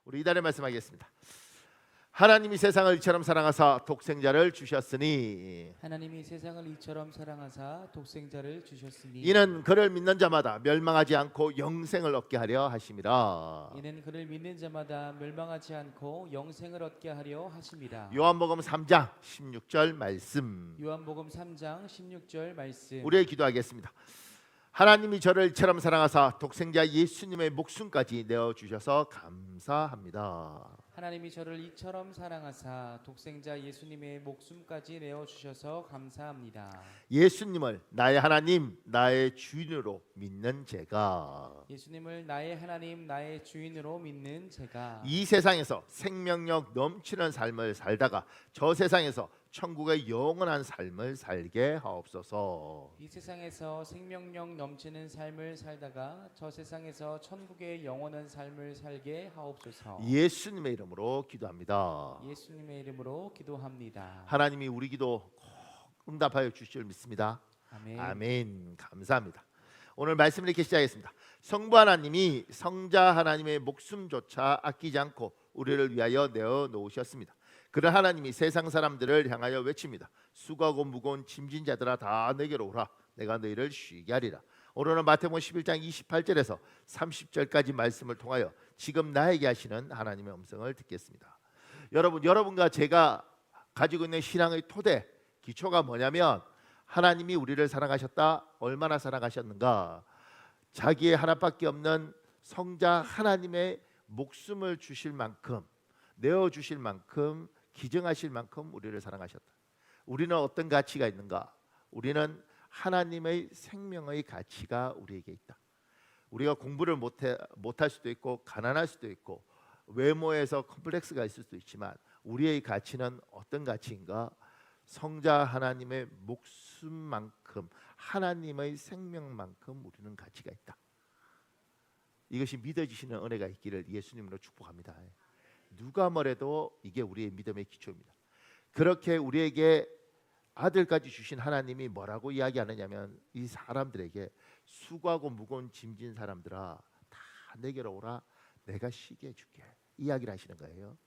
우리 이달의 말씀하겠습니다. 하나님이 세상을 이처럼 사랑하사 독생자를 주셨으니 하나님이 세상을 이처럼 사랑하사 독생자를 주셨으니 이는 그를 믿는 자마다 멸망하지 않고 영생을 얻게 하려 하심이라. 이는 그를 믿는 자마다 멸망하지 않고 영생을 얻게 하려 하심이라. 요한복음 3장 16절 말씀 요한복음 3장 16절 말씀. 우리의 기도하겠습니다. 하나님이 저를 이처럼 사랑하사 독생자 예수님의 목숨까지 내어주셔서 감사합니다. 하나님이 저를 이처럼 사랑하사 독생자 예수님의 목숨까지 내어 주셔서 감사합니다. 예수님을 나의 하나님, 나의 주인으로 믿는 제가 예수님을 나의 하나님, 나의 주인으로 믿는 제가 이 세상에서 생명력 넘치는 삶을 살다가 저 세상에서 천국의 영원한 삶을 살게 하옵소서. 이 세상에서 생명력 넘치는 삶을 살다가 저 세상에서 천국의 영원한 삶을 살게 하옵소서. 예수님의 이름으로 기도합니다. 예수님의 이름으로 기도합니다. 하나님이 우리 기도 꼭 응답하여 주실 줄 믿습니다. 아멘. 아멘. 감사합니다. 오늘 말씀을 이렇게 시작하겠습니다. 성부 하나님이 성자 하나님의 목숨조차 아끼지 않고 우리를 위하여 내어 놓으셨습니다. 그런 하나님이 세상 사람들을 향하여 외칩니다. 수고하고 무거운 짐진 자들아 다 내게로 오라. 내가 너희를 쉬게 하리라. 오늘은 마태복음 11장 28절에서 30절까지 말씀을 통하여 지금 나에게 하시는 하나님의 음성을 듣겠습니다. 여러분과 제가 가지고 있는 신앙의 토대, 기초가 뭐냐면 하나님이 우리를 사랑하셨다. 얼마나 사랑하셨는가. 자기의 하나밖에 없는 성자 하나님의 목숨을 주실 만큼, 내어주실 만큼, 기증하실 만큼 우리를 사랑하셨다. 우리는 어떤 가치가 있는가? 우리는 하나님의 생명의 가치가 우리에게 있다. 우리가 공부를 못할 수도 있고 가난할 수도 있고 외모에서 컴플렉스가 있을 수도 있지만 우리의 가치는 어떤 가치인가? 성자 하나님의 목숨만큼, 하나님의 생명만큼 우리는 가치가 있다. 이것이 믿어지시는 은혜가 있기를 예수님으로 축복합니다. 누가 뭐래도 이게 우리의 믿음의 기초입니다. 그렇게 우리에게 아들까지 주신 하나님이 뭐라고 이야기하느냐면 이 사람들에게 수고하고 무거운 짐진 사람들아 다 내게로 오라. 내가 쉬게 해줄게. 이야기를 하시는 거예요.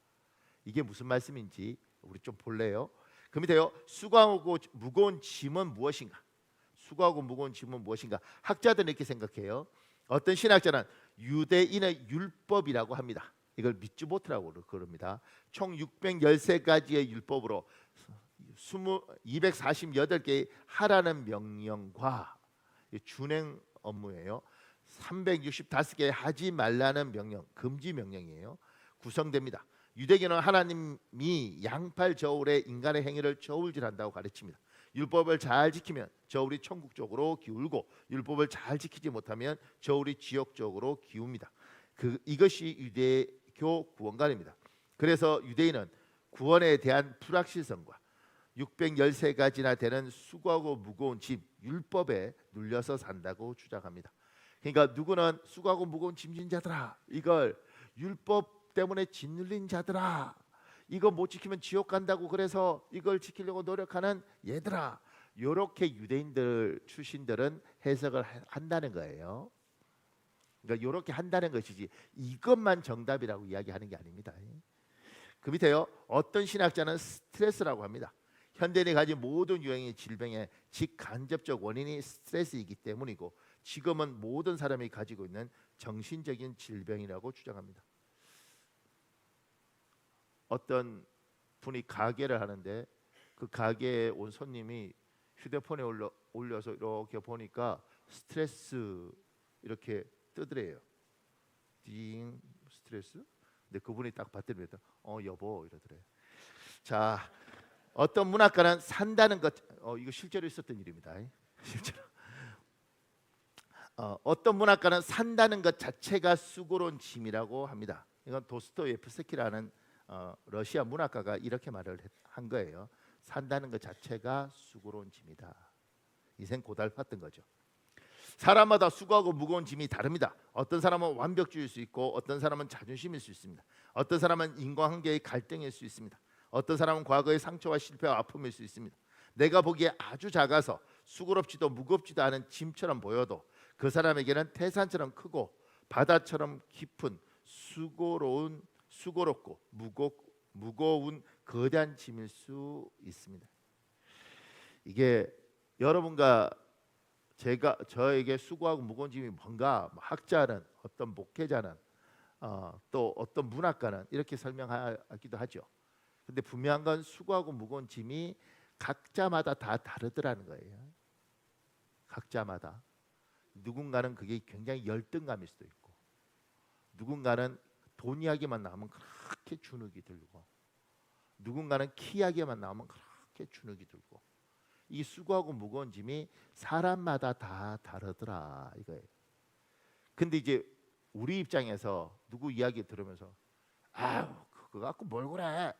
이게 무슨 말씀인지 우리 좀 볼래요? 그 밑에요. 수고하고 무거운 짐은 무엇인가? 수고하고 무거운 짐은 무엇인가? 학자들은 이렇게 생각해요. 어떤 신학자는 유대인의 율법이라고 합니다. 이걸 미츠보트라고 그럽니다. 총 613가지의 율법으로 248개의 하라는 명령과 준행 업무예요. 365개의 하지 말라는 명령, 금지 명령이에요. 구성됩니다. 유대교는 하나님이 양팔 저울에 인간의 행위를 저울질한다고 가르칩니다. 율법을 잘 지키면 저울이 천국 쪽으로 기울고 율법을 잘 지키지 못하면 저울이 지옥 쪽으로 기웁니다. 이것이 유대교 구원관입니다. 그래서 유대인은 구원에 대한 불확실성과 613가지나 되는 수고하고 무거운 짐, 율법에 눌려서 산다고 주장합니다. 그러니까 누구는 수고하고 무거운 짐진 자들아, 이걸 율법 때문에 짓눌린 자들아, 이거 못 지키면 지옥 간다고 그래서 이걸 지키려고 노력하는 얘들아, 이렇게 유대인들 출신들은 해석을 한다는 거예요. 그러니까 이렇게 한다는 것이지 이것만 정답이라고 이야기하는 게 아닙니다. 그 밑에요. 어떤 신학자는 스트레스라고 합니다. 현대인이 가진 모든 유형의 질병의 직간접적 원인이 스트레스이기 때문이고 지금은 모든 사람이 가지고 있는 정신적인 질병이라고 주장합니다. 어떤 분이 가게를 하는데 그 가게에 온 손님이 휴대폰에 올려서 이렇게 보니까 스트레스 이렇게 뜨더래요. 띵 스트레스? 근데 그분이 딱 봤더니 여보 이러더래요. 자, 어떤 문학가는 산다는 것, 이거 실제로 있었던 일입니다. 실제로. 어떤 문학가는 산다는 것 자체가 수고로운 짐이라고 합니다. 이건 도스토예프스키라는 러시아 문학가가 이렇게 말을 한 거예요. 산다는 것 자체가 수고로운 짐이다. 인생 고달팠던 거죠. 사람마다 수고하고 무거운 짐이 다릅니다. 어떤 사람은 완벽주의일 수 있고 어떤 사람은 자존심일 수 있습니다. 어떤 사람은 인과관계의 갈등일 수 있습니다. 어떤 사람은 과거의 상처와 실패와 아픔일 수 있습니다. 내가 보기에 아주 작아서 수고롭지도 무겁지도 않은 짐처럼 보여도 그 사람에게는 태산처럼 크고 바다처럼 깊은 수고로운 수고롭고 무거운 거대한 짐일 수 있습니다. 이게 여러분과 저에게 수고하고 무거운 짐이 뭔가 학자는 어떤 목회자는 또 어떤 문학가는 이렇게 설명하기도 하죠. 근데 분명한 건 수고하고 무거운 짐이 각자마다 다 다르더라는 거예요. 각자마다. 누군가는 그게 굉장히 열등감일 수도 있고, 누군가는 돈 이야기만 나오면 그렇게 주눅이 들고, 누군가는 키 이야기만 나오면 그렇게 주눅이 들고, 이 수고하고 무거운 짐이 사람마다 다 다르더라 이거예요. 근데 이제 우리 입장에서 누구 이야기 들으면서 아유 그거 갖고 뭘 그래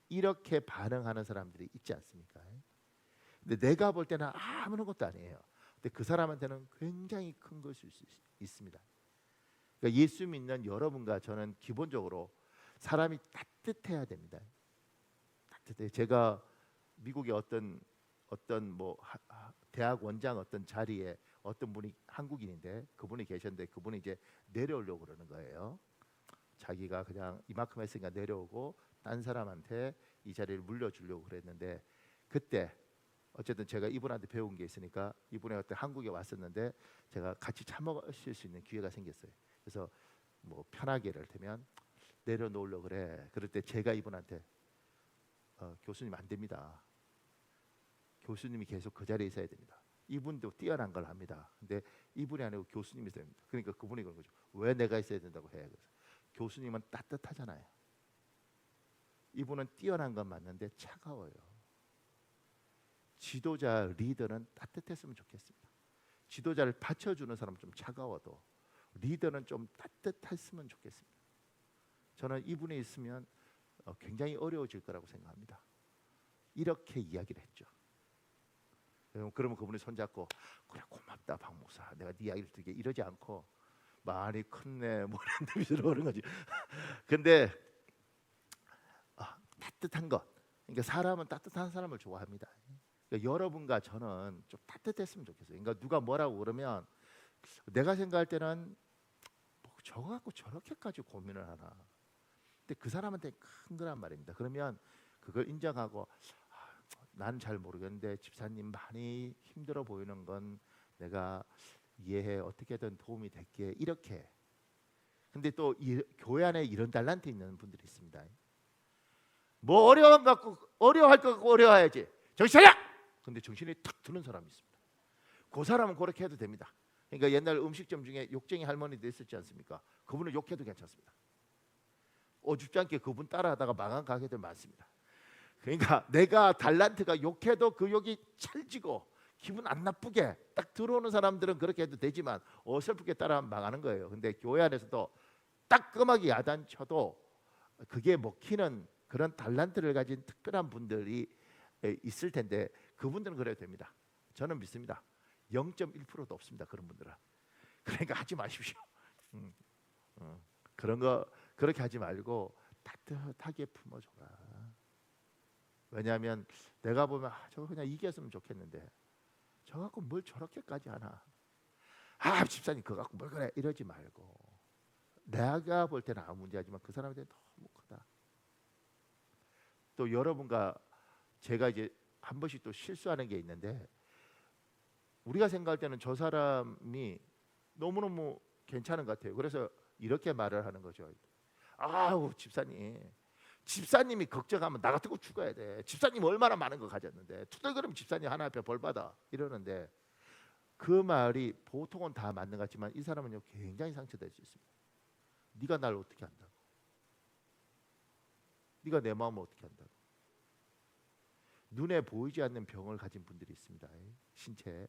이렇게 반응하는 사람들이 있지 않습니까? 근데 내가 볼 때는 아무것도 아니에요. 근데 그 사람한테는 굉장히 큰 것일 수 있습니다. 그러니까 예수 믿는 여러분과 저는 기본적으로 사람이 따뜻해야 됩니다. 따뜻해. 제가 미국의 어떤 뭐 대학 원장 어떤 자리에 어떤 분이 한국인인데 그분이 계셨는데 그분이 이제 내려오려고 그러는 거예요. 자기가 그냥 이만큼 했으니까 내려오고 딴 사람한테 이 자리를 물려주려고 그랬는데, 그때 어쨌든 제가 이분한테 배운 게 있으니까 이분이 그때 한국에 왔었는데 제가 같이 차 마실 수 있는 기회가 생겼어요. 그래서 뭐 편하게 예를 들면 내려놓으려고 그래. 그럴 때 제가 이분한테 교수님 안 됩니다. 교수님이 계속 그 자리에 있어야 됩니다. 이분도 뛰어난 걸 합니다. 근데 이분이 아니고 교수님이 있어야 됩니다. 그러니까 그분이 그런 거죠. 왜 내가 있어야 된다고 해? 그래서 교수님은 따뜻하잖아요. 이분은 뛰어난 건 맞는데 차가워요. 지도자 리더는 따뜻했으면 좋겠습니다. 지도자를 받쳐주는 사람은 좀 차가워도 리더는 좀 따뜻했으면 좋겠습니다. 저는 이분이 있으면 굉장히 어려워질 거라고 생각합니다. 이렇게 이야기를 했죠. 그러면 그분이 손잡고 그래 고맙다 박 목사, 내가 네 이야기를 듣게, 이러지 않고 많이 컸네 뭐 이런 데서 오는 거지. 근데 따뜻한 것, 그러니까 사람은 따뜻한 사람을 좋아합니다. 그러니까 여러분과 저는 좀 따뜻했으면 좋겠어요. 그러니까 누가 뭐라고 그러면 내가 생각할 때는 뭐 저거 갖고 저렇게까지 고민을 하나. 근데 그 사람한테 큰 거란 말입니다. 그러면 그걸 인정하고 난 잘 모르겠는데 집사님 많이 힘들어 보이는 건 내가 이해해, 어떻게든 도움이 될게, 이렇게. 근데 또 교회 안에 이런 달란트 있는 분들이 있습니다. 뭐 어려운 갖고 어려워할 거 갖고 어려워야지, 정신 차려! 근데 정신이 탁 드는 사람이 있습니다. 그 사람은 그렇게 해도 됩니다. 그러니까 옛날 음식점 중에 욕쟁이 할머니도 있었지 않습니까? 그분은 욕해도 괜찮습니다. 어줍지 않게 그분 따라하다가 망한 가게들 많습니다. 그러니까 내가 달란트가 욕해도 그 욕이 찰지고 기분 안 나쁘게 딱 들어오는 사람들은 그렇게 해도 되지만 어설프게 따라하면 망하는 거예요. 근데 교회 안에서도 따끔하게 야단쳐도 그게 먹히는 그런 달란트를 가진 특별한 분들이 있을 텐데 그분들은 그래도 됩니다. 저는 믿습니다. 0.1%도 없습니다. 그런 분들은. 그러니까 하지 마십시오. 그런 거 그렇게 하지 말고 따뜻하게 품어줘라. 왜냐하면 내가 보면 저거 그냥 이겼으면 좋겠는데 저 갖고 뭘 저렇게까지 하나. 집사님 그거 갖고 뭘 그래, 이러지 말고 내가 볼 때는 아무 문제하지만 그 사람한테 너무 크다. 또 여러분과 제가 이제 한 번씩 또 실수하는 게 있는데, 우리가 생각할 때는 저 사람이 너무너무 괜찮은 것 같아요. 그래서 이렇게 말을 하는 거죠. 아우 집사님이 걱정하면 나 같은 거 죽어야 돼. 집사님 얼마나 많은 거 가졌는데 투덜거리면 집사님 하나 앞에 벌 받아, 이러는데 그 말이 보통은 다 맞는 것 같지만 이 사람은요 굉장히 상처될 수 있습니다. 네가 날 어떻게 한다고? 네가 내 마음을 어떻게 한다고? 눈에 보이지 않는 병을 가진 분들이 있습니다. 신체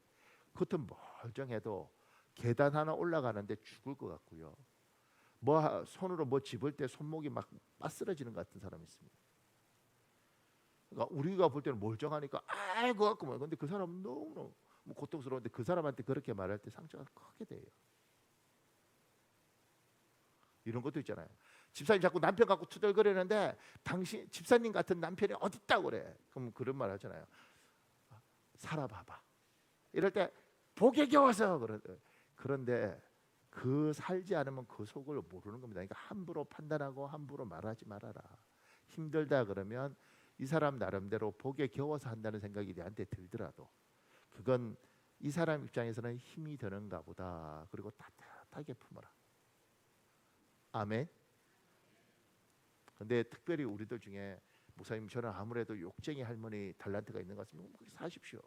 겉은 멀쩡해도 계단 하나 올라가는데 죽을 것 같고요. 뭐 손으로 뭐 집을 때 손목이 막 빠스러지는 것 같은 사람이 있습니다. 그러니까 우리가 볼 때는 멀쩡하니까 아이고 갖고 뭐, 근데 그 사람은 너무 뭐 고통스러운데 그 사람한테 그렇게 말할 때 상처가 크게 돼요. 이런 것도 있잖아요. 집사님 자꾸 남편 갖고 투덜거리는데 당신 집사님 같은 남편이 어디 있다고 그래. 그럼 그런 말 하잖아요. 살아봐봐. 이럴 때 복에 겨워서 그런데 그 살지 않으면 그 속을 모르는 겁니다. 그러니까 함부로 판단하고 함부로 말하지 말아라. 힘들다 그러면 이 사람 나름대로 복에 겨워서 한다는 생각이 내한테 들더라도 그건 이 사람 입장에서는 힘이 드는가 보다. 그리고 따뜻하게 품어라. 아멘. 근데 특별히 우리들 중에 목사님 저는 아무래도 욕쟁이 할머니 달란트가 있는 것 같습니다. 그렇게 사십시오.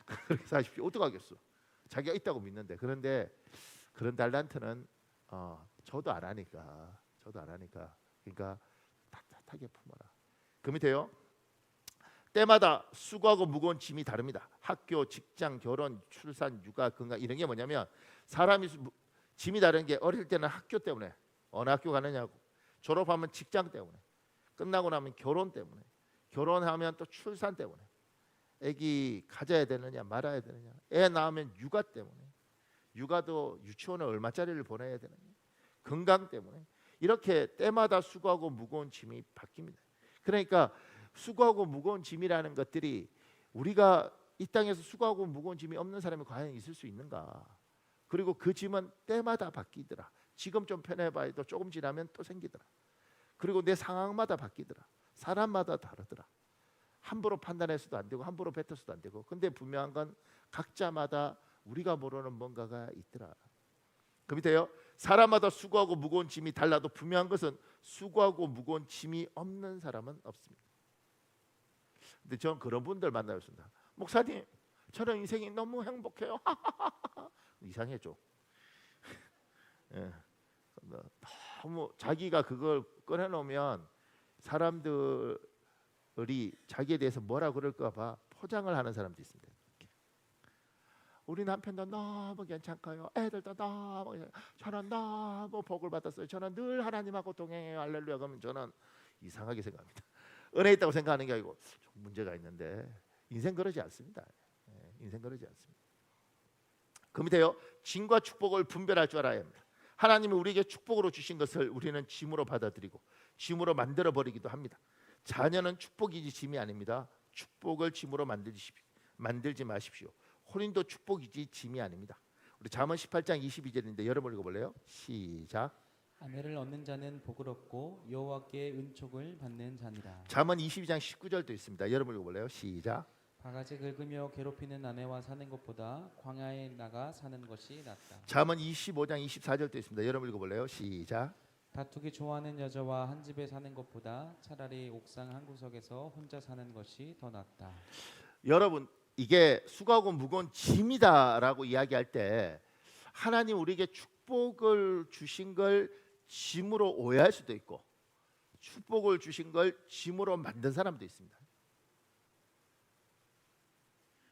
그렇게 사십시오. 어떡하겠어. 자기가 있다고 믿는데. 그런데 그런 달란트는 저도 안 하니까. 그러니까 따뜻하게 품어라. 그 밑에요. 때마다 수고하고 무거운 짐이 다릅니다. 학교, 직장, 결혼, 출산, 육아, 건강 이런 게 뭐냐면 사람이 짐이 다른 게 어릴 때는 학교 때문에 어느 학교 가느냐고, 졸업하면 직장 때문에, 끝나고 나면 결혼 때문에, 결혼하면 또 출산 때문에, 아기 가져야 되느냐 말아야 되느냐, 애 낳으면 육아 때문에, 육아도 유치원에 얼마짜리를 보내야 되느냐, 건강 때문에, 이렇게 때마다 수고하고 무거운 짐이 바뀝니다. 그러니까 수고하고 무거운 짐이라는 것들이 우리가 이 땅에서 수고하고 무거운 짐이 없는 사람이 과연 있을 수 있는가? 그리고 그 짐은 때마다 바뀌더라. 지금 좀 편해봐도 조금 지나면 또 생기더라. 그리고 내 상황마다 바뀌더라. 사람마다 다르더라. 함부로 판단해서도 안 되고 함부로 뱉어서도 안 되고. 근데 분명한 건 각자마다 우리가 모르는 뭔가가 있더라. 그 밑에요. 사람마다 수고하고 무거운 짐이 달라도 분명한 것은 수고하고 무거운 짐이 없는 사람은 없습니다. 근데 저는 그런 분들 만나봤습니다. 목사님, 저는 인생이 너무 행복해요. 이상해져. 예. 너무 자기가 그걸 꺼내놓으면 사람들이 자기에 대해서 뭐라 그럴까 봐 포장을 하는 사람도 있습니다. 우리 남편도 너무 괜찮고요. 애들도 너무 괜찮아요. 저는 너무 복을 받았어요. 저는 늘 하나님하고 동행해요. 할렐루야. 그러면 저는 이상하게 생각합니다. 은혜 있다고 생각하는 게 아니고 좀 문제가 있는데 인생 그러지 않습니다. 인생 그러지 않습니다. 그 밑에요. 짐과 축복을 분별할 줄 알아야 합니다. 하나님이 우리에게 축복으로 주신 것을 우리는 짐으로 받아들이고 짐으로 만들어 버리기도 합니다. 자녀는 축복이지 짐이 아닙니다. 축복을 짐으로 만들지 마십시오. 혼인도 축복이지 짐이 아닙니다. 우리 잠언 18장 22절인데 여러분 읽어볼래요? 시작. 아내를 얻는 자는 복을 얻고 여호와께 은총을 받는 자니라. 잠언 22장 19절도 있습니다. 여러분 읽어볼래요? 시작. 바가지 긁으며 괴롭히는 아내와 사는 것보다 광야에 나가 사는 것이 낫다. 잠언 25장 24절도 있습니다. 여러분 읽어볼래요? 시작. 다투기 좋아하는 여자와 한 집에 사는 것보다 차라리 옥상 한 구석에서 혼자 사는 것이 더 낫다. 여러분, 이게 수고하고 무거운 짐이다라고 이야기할 때 하나님 우리에게 축복을 주신 걸 짐으로 오해할 수도 있고 축복을 주신 걸 짐으로 만든 사람도 있습니다.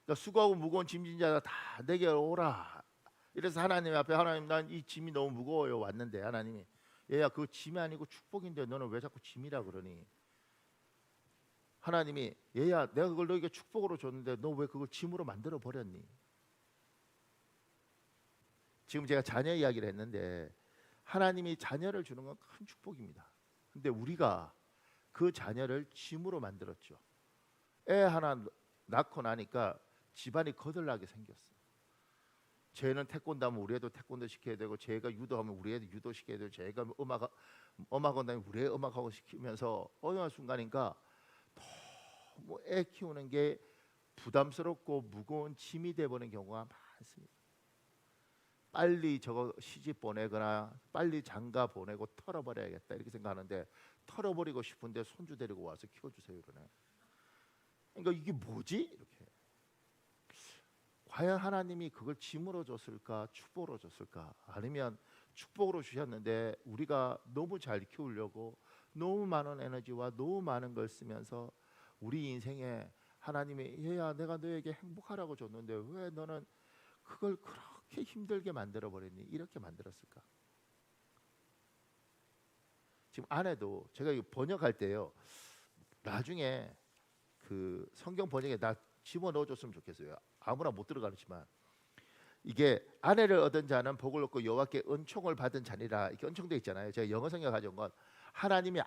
그러니까 수고하고 무거운 짐진 자가 다 내게 오라. 이래서 하나님 앞에 하나님 난 이 짐이 너무 무거워요 왔는데 하나님이 얘야 그거 짐이 아니고 축복인데 너는 왜 자꾸 짐이라 그러니? 하나님이 얘야 내가 그걸 너에게 축복으로 줬는데 너 왜 그걸 짐으로 만들어 버렸니? 지금 제가 자녀 이야기를 했는데 하나님이 자녀를 주는 건 큰 축복입니다. 근데 우리가 그 자녀를 짐으로 만들었죠. 애 하나 낳고 나니까 집안이 거들나게 생겼어. 쟤는 태권도 하면 우리 애도 태권도 시켜야 되고 쟤가 유도하면 우리 애도 유도 시켜야 되고 쟤가 음악 한다면 우리 애 음악하고 시키면서 어느 순간인가 너무 애 키우는 게 부담스럽고 무거운 짐이 돼버리는 경우가 많습니다. 빨리 저거 시집 보내거나 빨리 장가 보내고 털어버려야겠다 이렇게 생각하는데 털어버리고 싶은데 손주 데리고 와서 키워주세요 그러네. 그러니까 이게 뭐지? 이렇게 과연 하나님이 그걸 짐으로 줬을까 축복으로 줬을까? 아니면 축복으로 주셨는데 우리가 너무 잘 키우려고 너무 많은 에너지와 너무 많은 걸 쓰면서 우리 인생에 하나님이 얘야 내가 너에게 행복하라고 줬는데 왜 너는 그걸 그렇게 힘들게 만들어 버렸니? 이렇게 만들었을까? 지금 아내도 제가 이거 번역할 때요. 나중에 그 성경 번역에 나 집어넣어 줬으면 좋겠어요. 아무나 못 들어가지만 이게 아내를 얻은 자는 복을 얻고 여호와께 은총을 받은 자니라 이렇게 은총돼 있잖아요. 제가 영어 성경 가져온 건 하나님이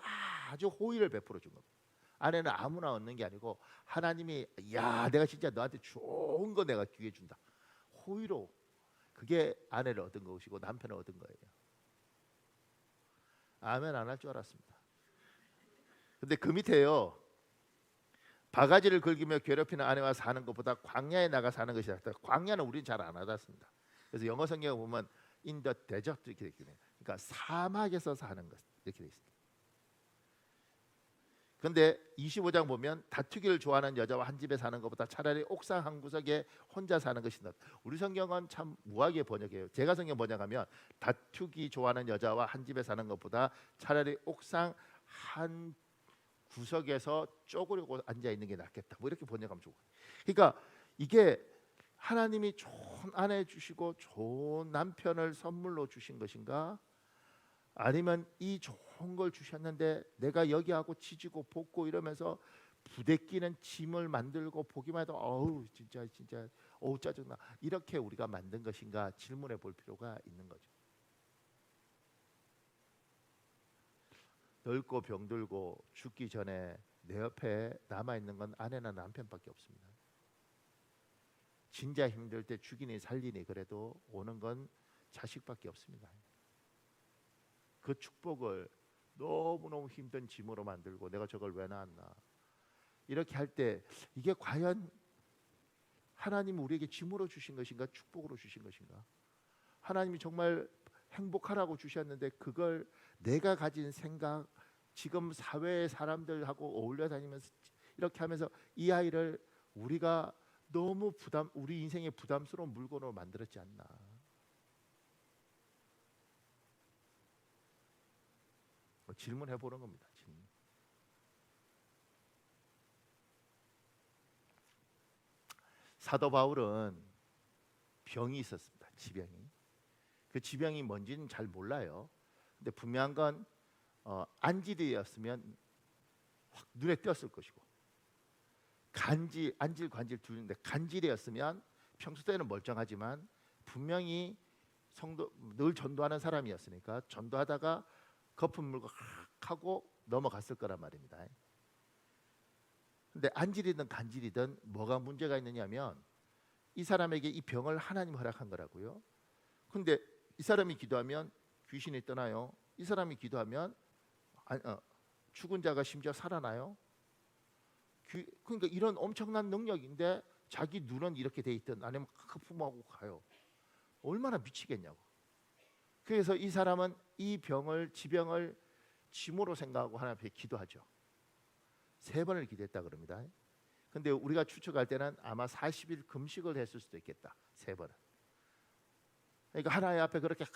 아주 호의를 베풀어 준 겁니다. 아내는 아무나 얻는 게 아니고 하나님이 야 내가 진짜 너한테 좋은 거 내가 기회 준다. 호의로 그게 아내를 얻은 것이고 남편을 얻은 거예요. 아멘 안 할 줄 알았습니다. 근데 그 밑에요. 바가지를 긁으며 괴롭히는 아내와 사는 것보다 광야에 나가 사는 것이 낫다. 광야는 우리는 잘 안 와닿습니다. 그래서 영어 성경에 보면 in the desert 이렇게 되어 있거든요. 그러니까 사막에서 사는 것 이렇게 되어 있습니다. 근데 25장 보면 다투기를 좋아하는 여자와 한 집에 사는 것보다 차라리 옥상 한 구석에 혼자 사는 것이 낫다. 우리 성경은 참 무하게 번역해요. 제가 성경 번역하면 다투기 좋아하는 여자와 한 집에 사는 것보다 차라리 옥상 한 구석에서 쪼그리고 앉아 있는 게 낫겠다. 뭐 이렇게 번역하면 좋고. 그러니까 이게 하나님이 좋은 아내 주시고 좋은 남편을 선물로 주신 것인가? 아니면 이 좋은 걸 주셨는데 내가 여기하고 치지고 볶고 이러면서 부대끼는 짐을 만들고 보기만 해도 어우 진짜 어우 짜증나. 이렇게 우리가 만든 것인가 질문해 볼 필요가 있는 거죠. 늙고 병들고 죽기 전에 내 옆에 남아있는 건 아내나 남편밖에 없습니다. 진짜 힘들 때 죽이니 살리니 그래도 오는 건 자식밖에 없습니다. 그 축복을 너무너무 힘든 짐으로 만들고 내가 저걸 왜 낳았나 이렇게 할 때 이게 과연 하나님이 우리에게 짐으로 주신 것인가 축복으로 주신 것인가? 하나님이 정말 행복하라고 주셨는데 그걸 내가 가진 생각 지금 사회의 사람들하고 어울려 다니면서 이렇게 하면서 이 아이를 우리가 너무 우리 인생의 부담스러운 물건으로 만들었지 않나. 질문해 보는 겁니다. 질문. 사도 바울은 병이 있었습니다. 지병이. 그 지병이 뭔지는 잘 몰라요. 근데 분명한 건 안질이었으면 확 눈에 띄었을 것이고 안질 관질 둘인데 간질이었으면 평소 때는 멀쩡하지만 분명히 성도 늘 전도하는 사람이었으니까 전도하다가 거품 물고 하고 넘어갔을 거란 말입니다. 근데 안질이든 간질이든 뭐가 문제가 있느냐면 이 사람에게 이 병을 하나님 허락한 거라고요. 근데 이 사람이 기도하면 귀신이 떠나요. 이 사람이 기도하면 죽은 자가 심지어 살아나요. 그러니까 이런 엄청난 능력인데 자기 눈은 이렇게 돼 있든 아니면 거품하고 가요. 얼마나 미치겠냐고. 그래서 이 사람은 이 지병을 짐으로 생각하고 하나님 앞에 기도하죠. 3번을 기도했다 그럽니다. 근데 우리가 추측할 때는 아마 40일 금식을 했을 수도 있겠다. 3번은. 그러니까 하나님 앞에 그렇게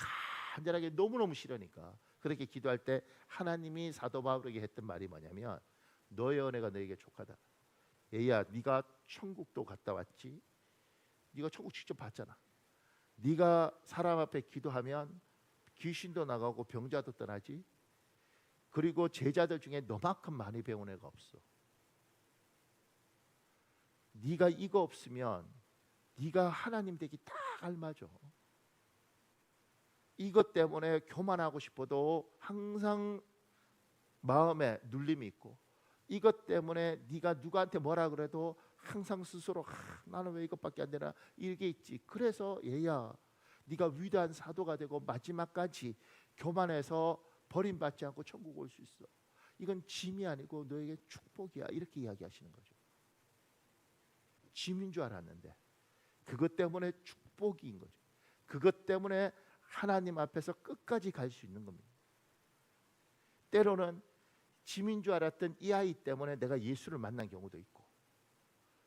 간절하게 너무너무 싫으니까 그렇게 기도할 때 하나님이 사도 바울에게 했던 말이 뭐냐면 너의 은혜가 너에게 족하다. 얘야 네가 천국도 갔다 왔지. 네가 천국 직접 봤잖아. 네가 사람 앞에 기도하면 귀신도 나가고 병자도 떠나지. 그리고 제자들 중에 너만큼 많이 배운 애가 없어. 네가 이거 없으면 네가 하나님 되기 딱 알맞아. 이것 때문에 교만하고 싶어도 항상 마음에 눌림이 있고 이것 때문에 네가 누구한테 뭐라 그래도 항상 스스로 나는 왜 이것밖에 안 되나 이게 있지. 그래서 얘야 네가 위대한 사도가 되고 마지막까지 교만해서 버림받지 않고 천국 올 수 있어. 이건 짐이 아니고 너에게 축복이야. 이렇게 이야기하시는 거죠. 짐인 줄 알았는데 그것 때문에 축복인 거죠. 그것 때문에 하나님 앞에서 끝까지 갈 수 있는 겁니다. 때로는 짐인 줄 알았던 이 아이 때문에 내가 예수를 만난 경우도 있고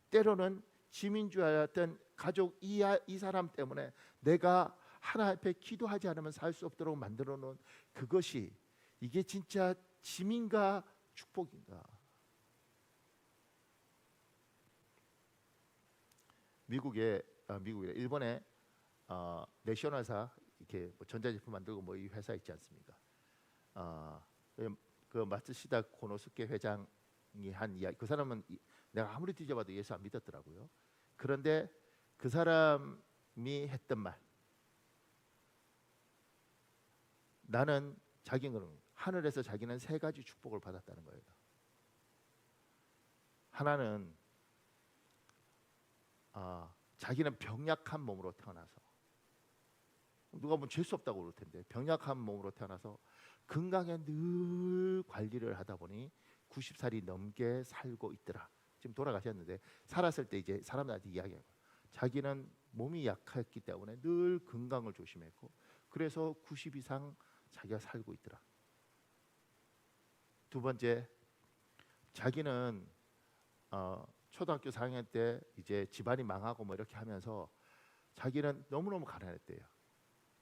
때로는 짐인 줄 알았던 가족 이 사람 때문에 내가 하나님 앞에 기도하지 않으면 살 수 없도록 만들어 놓은 그것이 이게 진짜 짐인가 축복인가. 일본에 내셔널사 이렇게 뭐 전자제품 만들고 뭐 이 회사 있지 않습니까? 그 마츠시다 고노스케 회장이 한 이야기. 그 사람은 내가 아무리 뒤져봐도 예수 안 믿었더라고요. 그런데 그 사람이 했던 말. 나는 자기는 하늘에서 자기는 3가지 축복을 받았다는 거예요. 하나는 자기는 병약한 몸으로 태어나서 누가 보면 재수 없다고 그럴 텐데 병약한 몸으로 태어나서 건강에 늘 관리를 하다 보니 90살이 넘게 살고 있더라. 지금 돌아가셨는데 살았을 때 이제 사람들한테 이야기해요. 자기는 몸이 약했기 때문에 늘 건강을 조심했고 그래서 90 이상 자기가 살고 있더라. 두 번째, 자기는 초등학교 4학년 때 이제 집안이 망하고 뭐 이렇게 하면서 자기는 너무너무 가난했대요.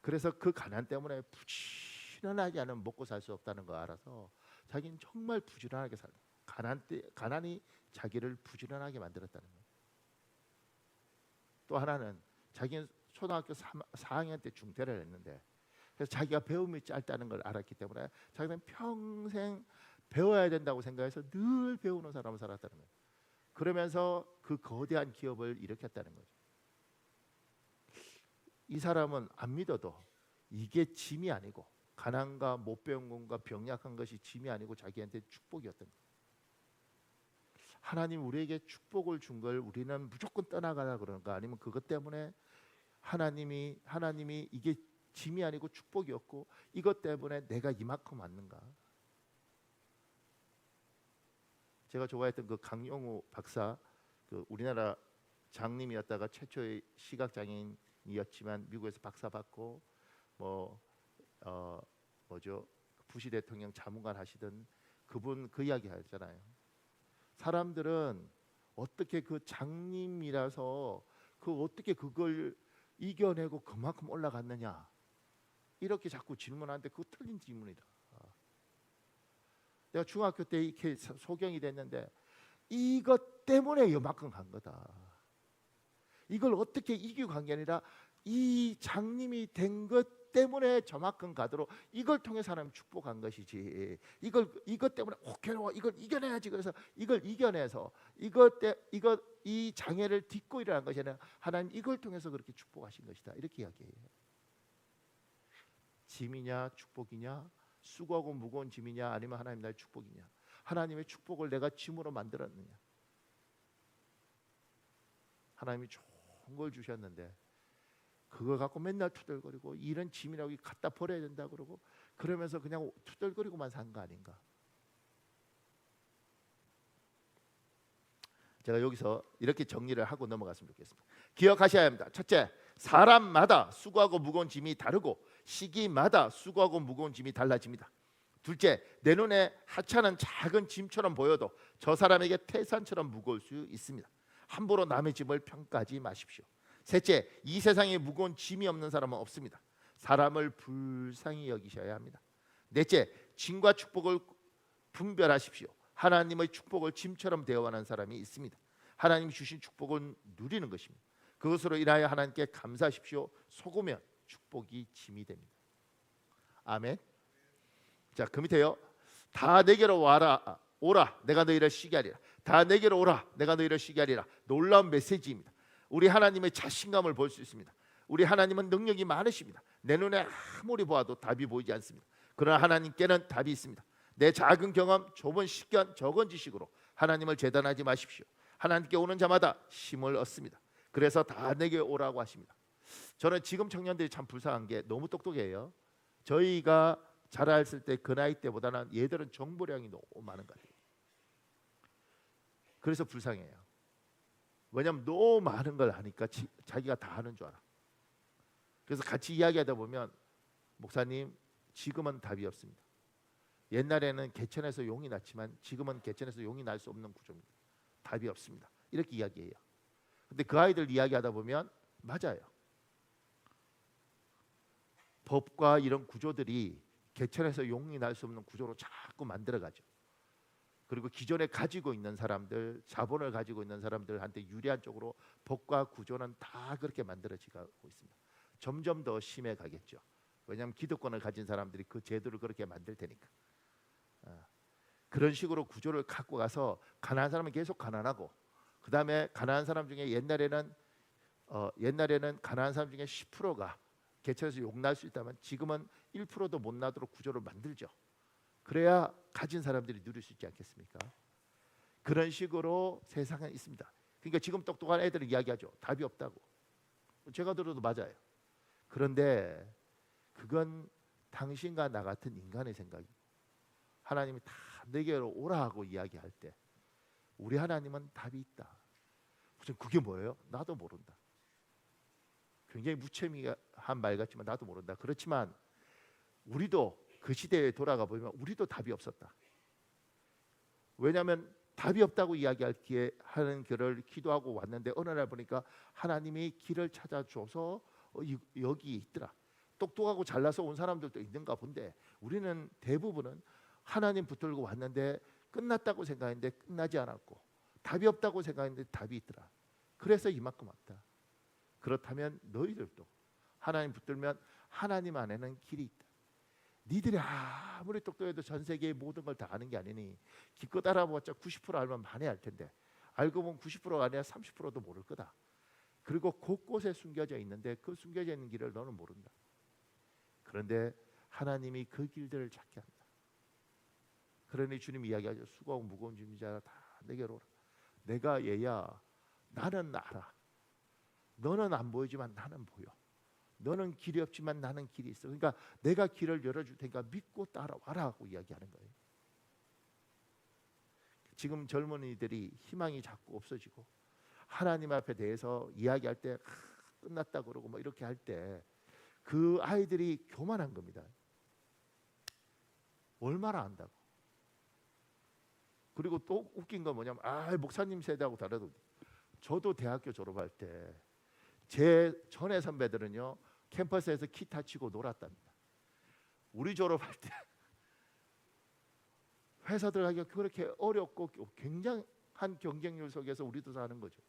그래서 그 가난 때문에 부지런하지 않으면 먹고 살 수 없다는 거 알아서 자기는 정말 부지런하게 살다. 가난이 자기를 부지런하게 만들었다는 거예요. 또 하나는 자기는 초등학교 4학년 때 중퇴를 했는데 그래서 자기가 배움이 짧다는 걸 알았기 때문에 자기는 평생 배워야 된다고 생각해서 늘 배우는 사람을 살았다는 거예요. 그러면서 그 거대한 기업을 일으켰다는 거죠. 이 사람은 안 믿어도 이게 짐이 아니고 가난과 못 배운 것과 병약한 것이 짐이 아니고 자기한테 축복이었던 거예요. 하나님 우리에게 축복을 준 걸 우리는 무조건 떠나가라 그러는가 아니면 그것 때문에 하나님이 이게 짐이 아니고 축복이었고 이것 때문에 내가 이만큼 왔는가. 제가 좋아했던 그 강용우 박사, 그 우리나라 장님이었다가 최초의 시각장애인이었지만 미국에서 박사 받고 부시 대통령 자문관 하시던 그분 그 이야기 하잖아요. 사람들은 어떻게 그 장님이라서 어떻게 그걸 이겨내고 그만큼 올라갔느냐 이렇게 자꾸 질문하는데 그거 틀린 질문이다. 내가 중학교 때 이렇게 소경이 됐는데 이것 때문에 이만큼 간 거다. 이걸 어떻게 이기고 간 게 아니라 이 장님이 된 것 때문에 저만큼 가도록 이걸 통해 사람이 축복한 것이지. 이것 때문에 괴로워. 이걸 이겨내야지. 그래서 이걸 이겨내서 이 장애를 딛고 일어난 것이 아니라 하나님 이걸 통해서 그렇게 축복하신 것이다. 이렇게 이야기해요. 짐이냐 축복이냐, 수고하고 무거운 짐이냐 아니면 하나님 나의 축복이냐. 하나님의 축복을 내가 짐으로 만들었느냐. 하나님이 좋은 걸 주셨는데 그거 갖고 맨날 투덜거리고 이런 짐이라고 갖다 버려야 된다 그러고 그러면서 그냥 투덜거리고만 산 거 아닌가. 제가 여기서 이렇게 정리를 하고 넘어갔으면 좋겠습니다. 기억하셔야 합니다. 첫째, 사람마다 수고하고 무거운 짐이 다르고 시기마다 수고하고 무거운 짐이 달라집니다. 둘째, 내 눈에 하찮은 작은 짐처럼 보여도 저 사람에게 태산처럼 무거울 수 있습니다. 함부로 남의 짐을 평가하지 마십시오. 셋째, 이 세상에 무거운 짐이 없는 사람은 없습니다. 사람을 불쌍히 여기셔야 합니다. 넷째, 짐과 축복을 분별하십시오. 하나님의 축복을 짐처럼 대우하는 사람이 있습니다. 하나님이 주신 축복을 누리는 것입니다. 그것으로 인하여 하나님께 감사하십시오. 속으면 축복이 짐이 됩니다. 아멘. 자, 그 밑에요. 다 내게로 오라 내가 너희를 쉬게 하리라. 다 내게로 오라 내가 너희를 쉬게 하리라. 놀라운 메시지입니다. 우리 하나님의 자신감을 볼 수 있습니다. 우리 하나님은 능력이 많으십니다. 내 눈에 아무리 보아도 답이 보이지 않습니다. 그러나 하나님께는 답이 있습니다. 내 작은 경험, 좁은 식견, 적은 지식으로 하나님을 재단하지 마십시오. 하나님께 오는 자마다 힘을 얻습니다. 그래서 다 내게 오라고 하십니다. 저는 지금 청년들이 참 불쌍한 게 너무 똑똑해요. 저희가 자랐을 때 그 나이 때보다는 얘들은 정보량이 너무 많은 것 같아요. 그래서 불쌍해요. 왜냐하면 너무 많은 걸 아니까 자기가 다 하는 줄 알아. 그래서 같이 이야기하다 보면 목사님 지금은 답이 없습니다. 옛날에는 개천에서 용이 났지만 지금은 개천에서 용이 날 수 없는 구조입니다. 답이 없습니다. 이렇게 이야기해요. 근데 그 아이들 이야기하다 보면 맞아요. 법과 이런 구조들이 개천에서 용이 날 수 없는 구조로 자꾸 만들어가죠. 그리고 기존에 가지고 있는 사람들, 자본을 가지고 있는 사람들한테 유리한 쪽으로 법과 구조는 다 그렇게 만들어지고 있습니다. 점점 더 심해가겠죠. 왜냐하면 기득권을 가진 사람들이 그 제도를 그렇게 만들 테니까. 그런 식으로 구조를 갖고 가서 가난한 사람은 계속 가난하고, 그 다음에 가난한 사람 중에 옛날에는 가난한 사람 중에 10%가 개천에서 욕날 수 있다면 지금은 1%도 못 나도록 구조를 만들죠. 그래야 가진 사람들이 누릴 수 있지 않겠습니까? 그런 식으로 세상에 있습니다. 그러니까 지금 똑똑한 애들은 이야기하죠. 답이 없다고. 제가 들어도 맞아요. 그런데 그건 당신과 나 같은 인간의 생각이고, 하나님이 다 내게로 오라 하고 이야기할 때 우리 하나님은 답이 있다. 무슨 그게 뭐예요? 나도 모른다. 굉장히 무책임한 말 같지만 나도 모른다. 그렇지만 우리도 그 시대에 돌아가 보면 우리도 답이 없었다. 왜냐하면 답이 없다고 이야기할기에 하는 길을 기도하고 왔는데 어느 날 보니까 하나님이 길을 찾아줘서 여기 있더라. 똑똑하고 잘나서 온 사람들도 있는가 본데 우리는 대부분은 하나님 붙들고 왔는데 끝났다고 생각했는데 끝나지 않았고 답이 없다고 생각했는데 답이 있더라. 그래서 이만큼 왔다. 그렇다면 너희들도 하나님 붙들면 하나님 안에는 길이 있다. 니들이 아무리 똑똑해도 전 세계의 모든 걸 다 아는 게 아니니 기껏 알아봤자 90% 알면 만회할 텐데 알고 보면 90%가 아니라 30%도 모를 거다. 그리고 곳곳에 숨겨져 있는데 그 숨겨져 있는 길을 너는 모른다. 그런데 하나님이 그 길들을 찾게 한다. 그러니 주님 이야기하죠. 수고하고 무거운 짐진 자라 다 내게로 오라. 내가 얘야 나는 알아. 너는 안 보이지만 나는 보여. 너는 길이 없지만 나는 길이 있어. 그러니까 내가 길을 열어줄 테니까 믿고 따라와라 하고 이야기하는 거예요. 지금 젊은이들이 희망이 자꾸 없어지고 하나님 앞에 대해서 이야기할 때 끝났다 그러고 뭐 이렇게 할 때 그 아이들이 교만한 겁니다. 얼마나 안다고. 그리고 또 웃긴 건 뭐냐면 목사님 세대하고 다르다. 저도 대학교 졸업할 때 제 전에 선배들은요 캠퍼스에서 기타 치고 놀았답니다. 우리 졸업할 때 회사 들어가기가 그렇게 어렵고 굉장한 경쟁률 속에서 우리도 사는 거죠.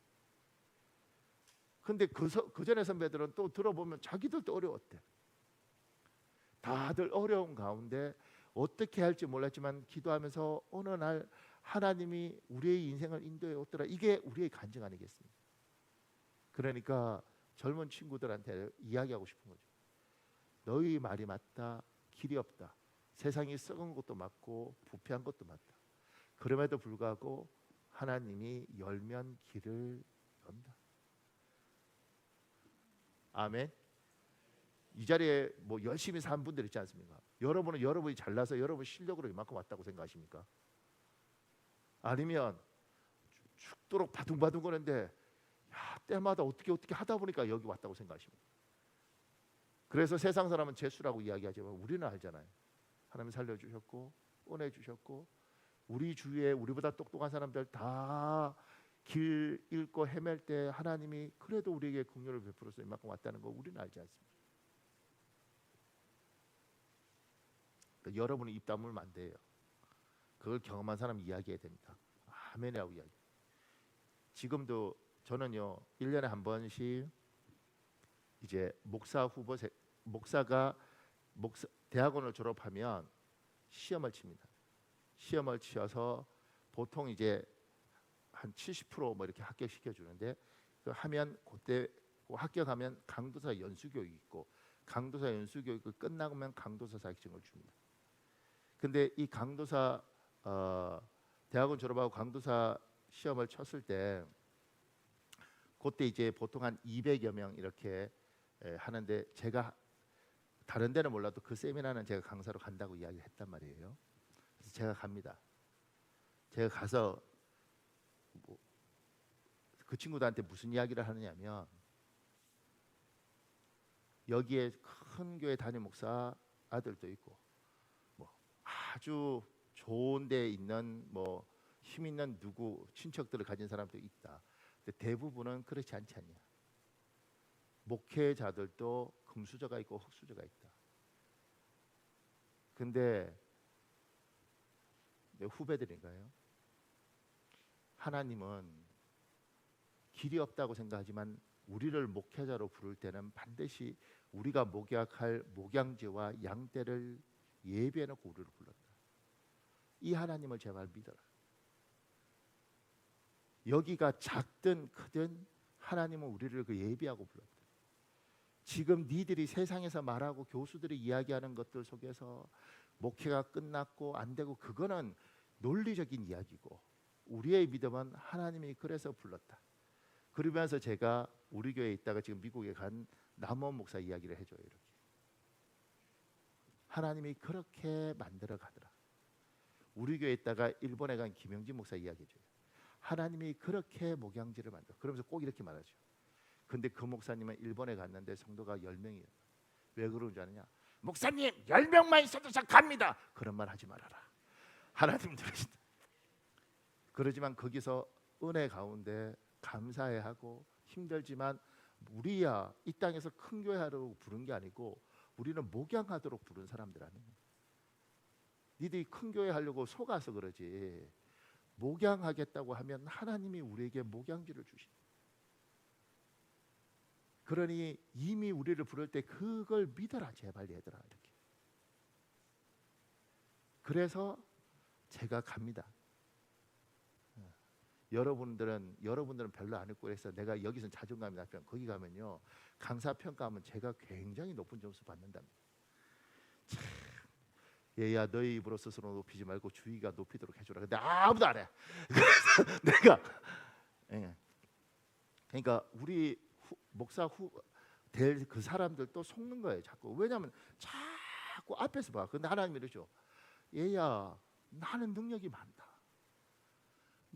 근데 그 전에 선배들은 또 들어보면 자기들도 어려웠대. 다들 어려운 가운데 어떻게 할지 몰랐지만 기도하면서 어느 날 하나님이 우리의 인생을 인도해 왔더라. 이게 우리의 간증 아니겠습니까? 그러니까 젊은 친구들한테 이야기하고 싶은 거죠. 너희 말이 맞다. 길이 없다. 세상이 썩은 것도 맞고 부패한 것도 맞다. 그럼에도 불구하고 하나님이 열면 길을 연다. 아멘. 이 자리에 뭐 열심히 산 분들 있지 않습니까? 여러분은 여러분이 잘나서 여러분 실력으로 이만큼 왔다고 생각하십니까? 아니면 죽도록 바둥바둥 거는데 때마다 어떻게 하다 보니까 여기 왔다고 생각하십니까? 그래서 세상 사람은 재수라고 이야기하지만 우리는 알잖아요. 하나님 살려주셨고 꺼내주셨고 우리 주위에 우리보다 똑똑한 사람들 다 길 잃고 헤맬 때 하나님이 그래도 우리에게 긍휼을 베풀어서 이만큼 왔다는 거 우리는 알지 않습니까? 그러니까 여러분이 입 다물면 안 돼요. 그걸 경험한 사람 이야기해야 됩니다. 아멘이라고 이야기. 지금도 저는요 1년에 한 번씩 이제 목사가 대학원을 졸업하면 시험을 칩니다. 시험을 치어서 보통 이제 한 70% 이렇게 합격시켜 주는데 그 하면 그때 합격하면 강도사 연수 교육이 있고 강도사 연수 교육을 끝나면 강도사 자격증을 줍니다. 근데 이 강도사 대학원 졸업하고 강도사 시험을 쳤을 때 그때 이제 보통 한 200여 명 이렇게 하는데 제가 다른 데는 몰라도 그 세미나는 제가 강사로 간다고 이야기했단 말이에요. 그래서 제가 갑니다. 제가 가서 그 친구들한테 무슨 이야기를 하느냐면 여기에 큰 교회 담임 목사 아들도 있고 뭐 아주 좋은 데 있는 뭐 힘 있는 누구 친척들을 가진 사람도 있다. 근데 대부분은 그렇지 않지 않냐. 목회자들도 금수저가 있고 흙수저가 있다. 근데 내 후배들인가요? 하나님은 길이 없다고 생각하지만 우리를 목회자로 부를 때는 반드시 우리가 목약할 목양지와 양떼를 예비해놓고 우리를 불렀다. 이 하나님을 제발 믿어라. 여기가 작든 크든 하나님은 우리를 그 예비하고 불렀다. 지금 니들이 세상에서 말하고 교수들이 이야기하는 것들 속에서 목회가 끝났고 안 되고 그거는 논리적인 이야기고 우리의 믿음은 하나님이 그래서 불렀다. 그러면서 제가 우리 교회에 있다가 지금 미국에 간 남원 목사 이야기를 해줘요. 이렇게 하나님이 그렇게 만들어 가더라. 우리 교회에 있다가 일본에 간 김영진 목사 이야기해줘요. 하나님이 그렇게 목양지를 만들어. 그러면서 꼭 이렇게 말하죠. 근데 그 목사님은 일본에 갔는데 성도가 10명이에요. 왜 그런 줄 아느냐? 목사님 10명만 있어도 저 갑니다. 그런 말 하지 말아라. 하나님 들으신다. 그러지만 거기서 은혜 가운데 감사해야 하고 힘들지만 우리야 이 땅에서 큰 교회 하려고 부른 게 아니고 우리는 목양하도록 부른 사람들 아니에요. 니들이 큰 교회 하려고 속아서 그러지. 목양하겠다고 하면 하나님이 우리에게 목양지를 주신다. 그러니 이미 우리를 부를 때 그걸 믿어라 제발 얘들아 이렇게. 그래서 제가 갑니다. 여러분들은 별로 안 읽고 그래서 내가 여기서 자존감이 낮으면 거기 가면요 강사 평가하면 제가 굉장히 높은 점수 받는답니다. 참, 얘야 너희 입으로 스스로 높이지 말고 주위가 높이도록 해주라. 근데 아무도 안 해. 그래서 내가 그러니까 우리 목사 될 그 사람들도 속는 거예요. 자꾸. 왜냐하면 자꾸 앞에서 봐. 근데 하나님이 이러죠. 얘야 나는 능력이 많다.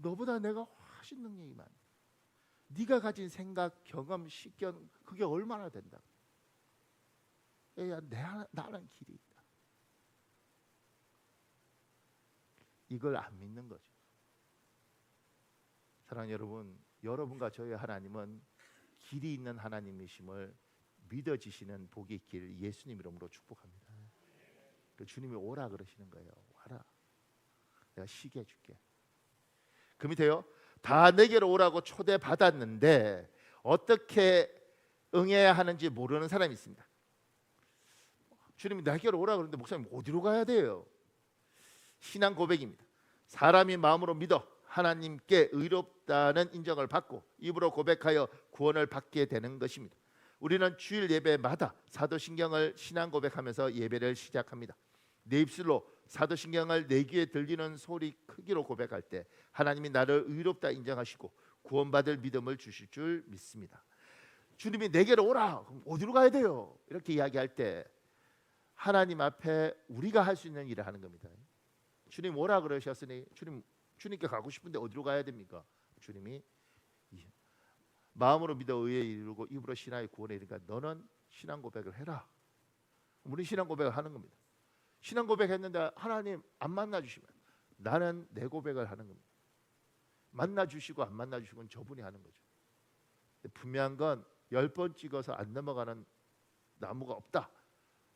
너보다 내가 훨씬 능력이 많다. 네가 가진 생각, 경험, 식견 그게 얼마나 된다. 얘야 나는 길이 있다. 이걸 안 믿는 거죠. 사랑하는 여러분, 여러분과 저의 하나님은 길이 있는 하나님이심을 믿어지시는 복이 있길 예수님 이름으로 축복합니다. 주님이 오라 그러시는 거예요. 와라. 내가 쉬게 해줄게. 그 밑에요. 다 내게로 오라고 초대받았는데 어떻게 응해야 하는지 모르는 사람이 있습니다. 주님이 내게로 오라 그러는데 목사님 어디로 가야 돼요? 신앙 고백입니다. 사람이 마음으로 믿어 하나님께 의롭다는 인정을 받고 입으로 고백하여 구원을 받게 되는 것입니다. 우리는 주일 예배마다 사도신경을 신앙 고백하면서 예배를 시작합니다. 내 입술로 사도신경을 내 귀에 들리는 소리 크기로 고백할 때 하나님이 나를 의롭다 인정하시고 구원받을 믿음을 주실 줄 믿습니다. 주님이 내게로 오라. 그럼 어디로 가야 돼요? 이렇게 이야기할 때 하나님 앞에 우리가 할 수 있는 일을 하는 겁니다. 주님 오라 그러셨으니 주님께 가고 싶은데 어디로 가야 됩니까? 주님이 마음으로 믿어 의에 이르고 입으로 신하여 구원에 이르니까 너는 신앙 고백을 해라. 우리 신앙 고백을 하는 겁니다. 신앙 고백했는데 하나님 안 만나 주시면 나는 내 고백을 하는 겁니다. 만나 주시고 안 만나 주시고는 저분이 하는 거죠. 분명한 건 10번 찍어서 안 넘어가는 나무가 없다.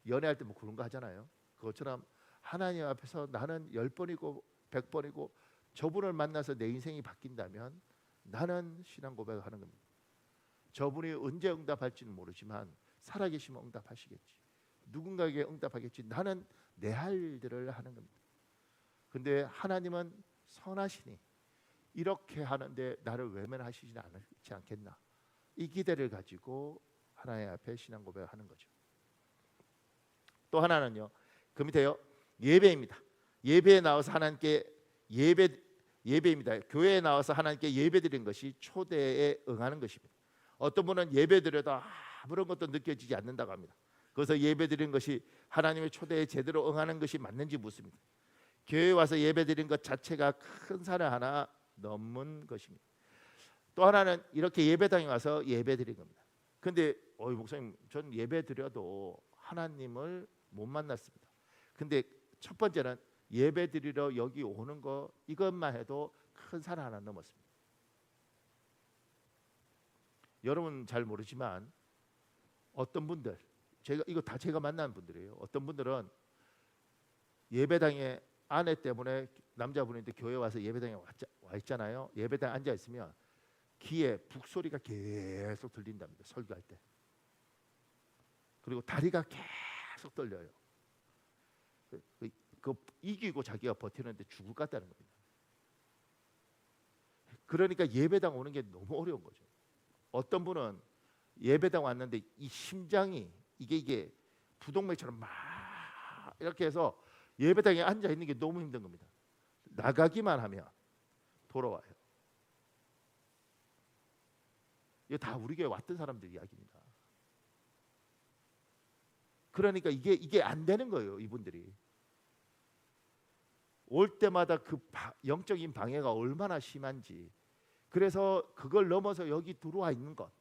연애할 때 뭐 그런 거 하잖아요. 그것처럼 하나님 앞에서 나는 10번이고 100번이고 저분을 만나서 내 인생이 바뀐다면 나는 신앙 고백을 하는 겁니다. 저분이 언제 응답할지는 모르지만 살아계시면 응답하시겠지. 누군가에게 응답하겠지. 나는 내 할 일들을 하는 겁니다. 근데 하나님은 선하시니 이렇게 하는데 나를 외면하시지 않지 않겠나. 이 기대를 가지고 하나님 앞에 신앙 고백을 하는 거죠. 또 하나는요. 그 밑에요. 예배입니다. 예배에 나와서 하나님께 예배입니다. 교회에 나와서 하나님께 예배드리는 것이 초대에 응하는 것입니다. 어떤 분은 예배드려도 아무런 것도 느껴지지 않는다고 합니다. 그래서 예배드리는 것이 하나님의 초대에 제대로 응하는 것이 맞는지 묻습니다. 교회에 와서 예배드리는 것 자체가 큰 산을 하나 넘은 것입니다. 또 하나는 이렇게 예배당에 와서 예배드리는 겁니다. 근데 목사님 전 예배드려도 하나님을 못 만났습니다. 근데 첫 번째는 예배드리러 여기 오는 거 이것만 해도 큰 산 하나 넘었습니다. 여러분 잘 모르지만 어떤 분들 이거 다 제가 만난 분들이에요. 어떤 분들은 예배당에 아내 때문에 남자분인데 교회 와서 예배당에 와 있잖아요. 예배당에 앉아 있으면 귀에 북소리가 계속 들린답니다. 설교할 때. 그리고 다리가 계속 떨려요. 그 이기고 자기가 버티는데 죽을 것 같다는 겁니다. 그러니까 예배당 오는 게 너무 어려운 거죠. 어떤 분은 예배당 왔는데 이 심장이 이게 부동맥처럼 막 이렇게 해서 예배당에 앉아 있는 게 너무 힘든 겁니다. 나가기만 하면 돌아와요. 이거 다 우리 교회 왔던 사람들 이야기입니다. 그러니까 이게 안 되는 거예요. 이분들이 올 때마다 그 영적인 방해가 얼마나 심한지. 그래서 그걸 넘어서 여기 들어와 있는 것,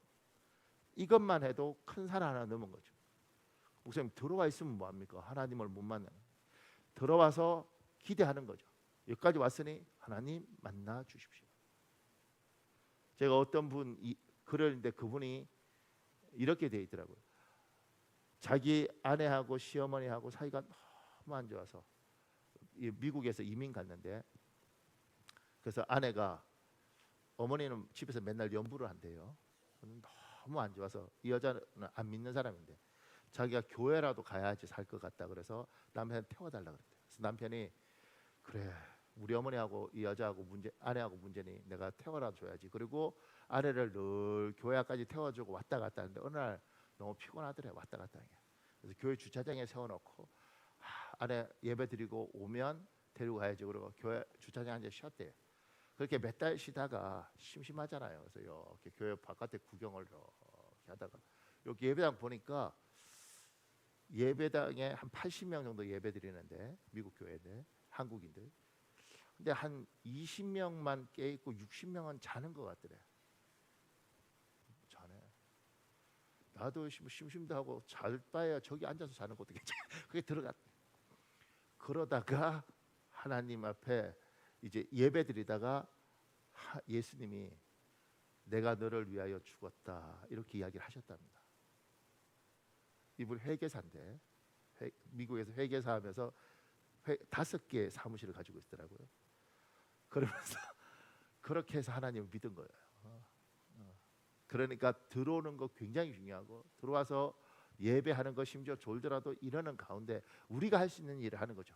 이것만 해도 큰 산 하나 넘은 거죠. 목사님, 들어와 있으면 뭐합니까? 하나님을 못 만나는. 들어와서 기대하는 거죠. 여기까지 왔으니 하나님 만나 주십시오. 제가 어떤 분 그러는데 그분이 이렇게 돼 있더라고요. 자기 아내하고 시어머니하고 사이가 너무 안 좋아서 미국에서 이민 갔는데, 그래서 아내가, 어머니는 집에서 맨날 연부를 한대요. 너무 안 좋아서, 이 여자는 안 믿는 사람인데 자기가 교회라도 가야지 살 것 같다 그래서 남편 태워달라 그랬대요. 그래서 남편이, 그래, 우리 어머니하고 이 여자하고 아내하고 문제니 내가 태워라 줘야지. 그리고 아내를 늘 교회까지 태워주고 왔다 갔다 하는데 어느 날 너무 피곤하더래, 왔다 갔다 하는 게. 그래서 교회 주차장에 세워놓고 아내 예배 드리고 오면 데리고 가야지. 그러고 교회 주차장에 앉아 쉬었대요. 그렇게 몇 달 쉬다가 심심하잖아요. 그래서 이렇게 교회 바깥에 구경을 이렇게 하다가 여기 예배당 보니까 예배당에 한 80명 정도 예배 드리는데, 미국 교회인데 한국인들. 근데 한 20명만 깨 있고 60명은 자는 것 같더래. 자네. 나도 심심도 하고 잘 바야 저기 앉아서 자는 것도 괜찮아. 그게 들어갔. 그러다가 하나님 앞에 이제 예배 드리다가 예수님이 내가 너를 위하여 죽었다 이렇게 이야기를 하셨답니다. 이분 회계사인데 미국에서 회계사 하면서 5개 사무실을 가지고 있더라고요. 그러면서 그렇게 해서 하나님을 믿은 거예요. 그러니까 들어오는 거 굉장히 중요하고, 들어와서 예배하는 거, 심지어 졸더라도 이러는 가운데 우리가 할 수 있는 일을 하는 거죠.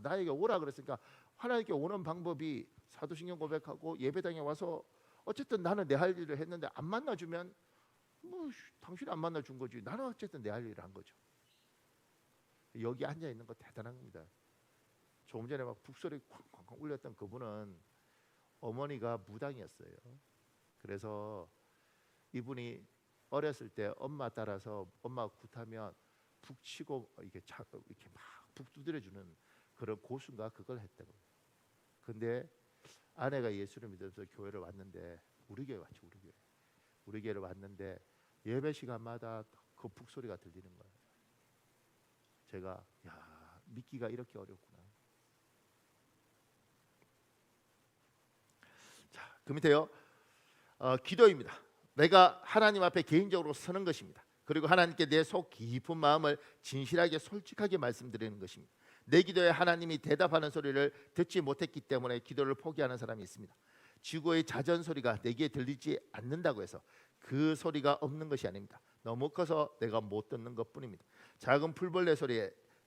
나에게 오라 그랬으니까 하나님께 오는 방법이 사도신경 고백하고 예배당에 와서, 어쨌든 나는 내 할 일을 했는데 안 만나주면 뭐 당신이 안 만나준 거지, 나는 어쨌든 내 할 일을 한 거죠. 여기 앉아 있는 거 대단한 겁니다. 조금 전에 막 북소리 쾅쾅쾅 울렸던 그분은 어머니가 무당이었어요. 그래서 이분이 어렸을 때 엄마 따라서 엄마가 굿하면 북 치고 이렇게 막 북 두드려주는 그런 고수인가 그걸 했다고. 근데 아내가 예수를 믿어서 교회를 왔는데, 우리 교회 왔죠. 우리 교회를 왔는데 예배 시간마다 그 북 소리가 들리는 거예요. 제가, 야, 믿기가 이렇게 어렵구나. 자, 그 밑에요. 기도입니다. 내가 하나님 앞에 개인적으로 서는 것입니다. 그리고 하나님께 내 속 깊은 마음을 진실하게 솔직하게 말씀드리는 것입니다. 내 기도에 하나님이 대답하는 소리를 듣지 못했기 때문에 기도를 포기하는 사람이 있습니다. 지구의 자전 소리가 내게 들리지 않는다고 해서 그 소리가 없는 것이 아닙니다. 너무 커서 내가 못 듣는 것뿐입니다. 작은 풀벌레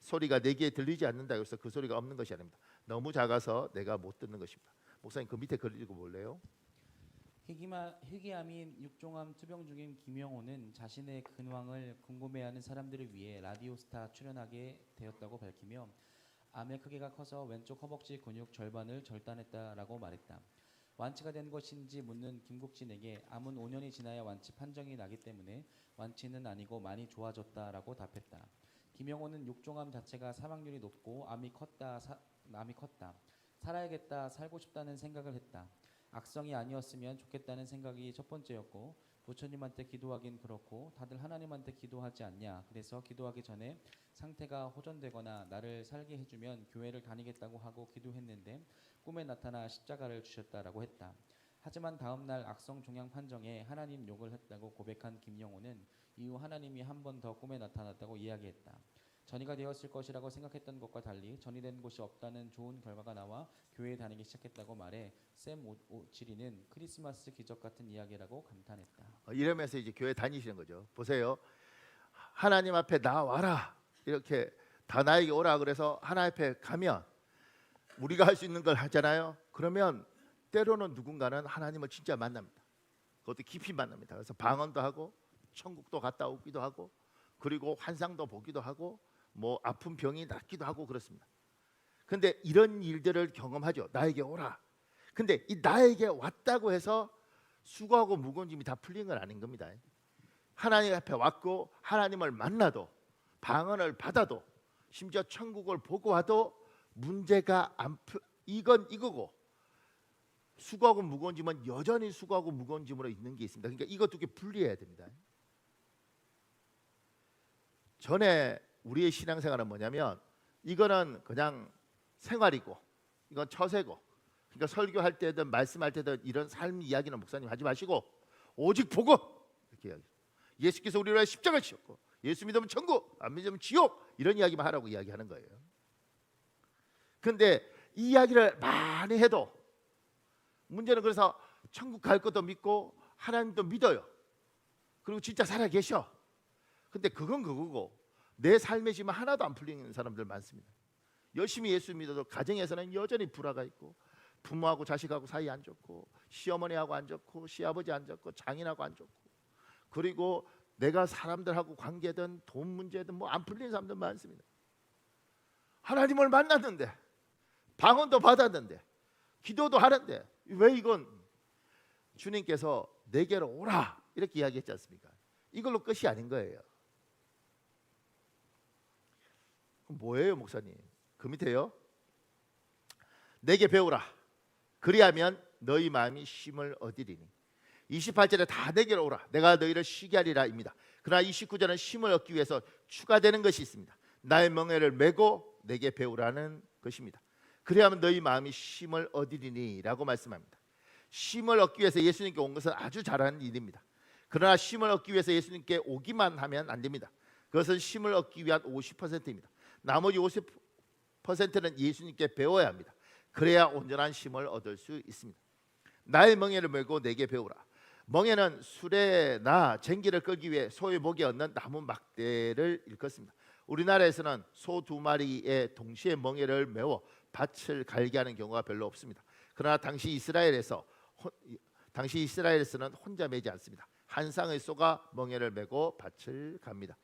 소리가 내게 들리지 않는다고 해서 그 소리가 없는 것이 아닙니다. 너무 작아서 내가 못 듣는 것입니다. 목사님, 그 밑에 글 읽어 볼래요? 희귀암인 육종암 투병 중인 김영호는 자신의 근황을 궁금해하는 사람들을 위해 라디오스타 출연하게 되었다고 밝히며, 암의 크기가 커서 왼쪽 허벅지 근육 절반을 절단했다라고 말했다. 완치가 된 것인지 묻는 김국진에게 암은 5년이 지나야 완치 판정이 나기 때문에 완치는 아니고 많이 좋아졌다라고 답했다. 김영호는 육종암 자체가 사망률이 높고 암이 컸다. 살아야겠다, 살고 싶다는 생각을 했다. 악성이 아니었으면 좋겠다는 생각이 첫 번째였고, 부처님한테 기도하긴 그렇고 다들 하나님한테 기도하지 않냐. 그래서 기도하기 전에 상태가 호전되거나 나를 살게 해주면 교회를 다니겠다고 하고 기도했는데 꿈에 나타나 십자가를 주셨다라고 했다. 하지만 다음날 악성 종양 판정에 하나님 욕을 했다고 고백한 김영호는 이후 하나님이 한 번 더 꿈에 나타났다고 이야기했다. 전이가 되었을 것이라고 생각했던 것과 달리 전이 된 곳이 없다는 좋은 결과가 나와 교회에 다니기 시작했다고 말해 샘 오치리는 크리스마스 기적 같은 이야기라고 감탄했다. 이러면서 이제 교회 다니시는 거죠. 보세요. 하나님 앞에 나와라, 이렇게 다 나에게 오라 그래서 하나님 앞에 가면 우리가 할 수 있는 걸 하잖아요. 그러면 때로는 누군가는 하나님을 진짜 만납니다. 그것도 깊이 만납니다. 그래서 방언도 하고 천국도 갔다 오기도 하고, 그리고 환상도 보기도 하고, 뭐 아픈 병이 낫기도 하고 그렇습니다. 근데 이런 일들을 경험하죠. 나에게 오라. 근데 이 나에게 왔다고 해서 수고하고 무거운 짐이 다 풀린 건 아닌 겁니다. 하나님 앞에 왔고 하나님을 만나도 방언을 받아도 심지어 천국을 보고 와도 문제가 안 이건 이거고 수고하고 무거운 짐은 여전히 수고하고 무거운 짐으로 있는 게 있습니다. 그러니까 이것 두 개 분리해야 됩니다. 전에 우리의 신앙생활은 뭐냐면 이거는 그냥 생활이고 이건 처세고, 그러니까 설교할 때든 말씀할 때든 이런 삶 이야기는 목사님 하지 마시고 오직 보고 이렇게 이야기. 예수께서 우리를 위해 십자가를 지셨고 예수 믿으면 천국, 안 믿으면 지옥, 이런 이야기만 하라고 이야기하는 거예요. 그런데 이 이야기를 많이 해도 문제는, 그래서 천국 갈 것도 믿고 하나님도 믿어요. 그리고 진짜 살아 계셔. 근데 그건 그거고 내 삶에 지금 하나도 안 풀리는 사람들 많습니다. 열심히 예수 믿어도 가정에서는 여전히 불화가 있고 부모하고 자식하고 사이 안 좋고 시어머니하고 안 좋고 시아버지 안 좋고 장인하고 안 좋고, 그리고 내가 사람들하고 관계든 돈 문제든 뭐 안 풀리는 사람들 많습니다. 하나님을 만났는데 방언도 받았는데 기도도 하는데 왜 이건 주님께서 내게로 오라 이렇게 이야기했지 않습니까? 이걸로 끝이 아닌 거예요. 그럼 뭐예요, 목사님? 그 밑에요. 내게 배우라. 그리하면 너희 마음이 쉼을 얻으리니. 28절에 다 내게로 오라. 내가 너희를 쉬게 하리라입니다. 그러나 29절은 쉼을 얻기 위해서 추가되는 것이 있습니다. 나의 멍에를 메고 내게 배우라는 것입니다. 그리하면 너희 마음이 쉼을 얻으리니라고 말씀합니다. 쉼을 얻기 위해서 예수님께 온 것은 아주 잘하는 일입니다. 그러나 쉼을 얻기 위해서 예수님께 오기만 하면 안 됩니다. 그것은 쉼을 얻기 위한 50%입니다. 나머지 50%는 예수님께 배워야 합니다. 그래야 온전한 쉼을 얻을 수 있습니다. 나의 멍에를 메고 내게 배우라. 멍에는 수레나 쟁기를 끌기 위해 소의 목에 얹는 나무 막대를 일컫습니다. 우리나라에서는 소 2마리에 동시에 멍에를 메워 밭을 갈게 하는 경우가 별로 없습니다. 그러나 당시 이스라엘에서는 혼자 매지 않습니다. 한 쌍의 소가 멍에를 메고 밭을 갑니다.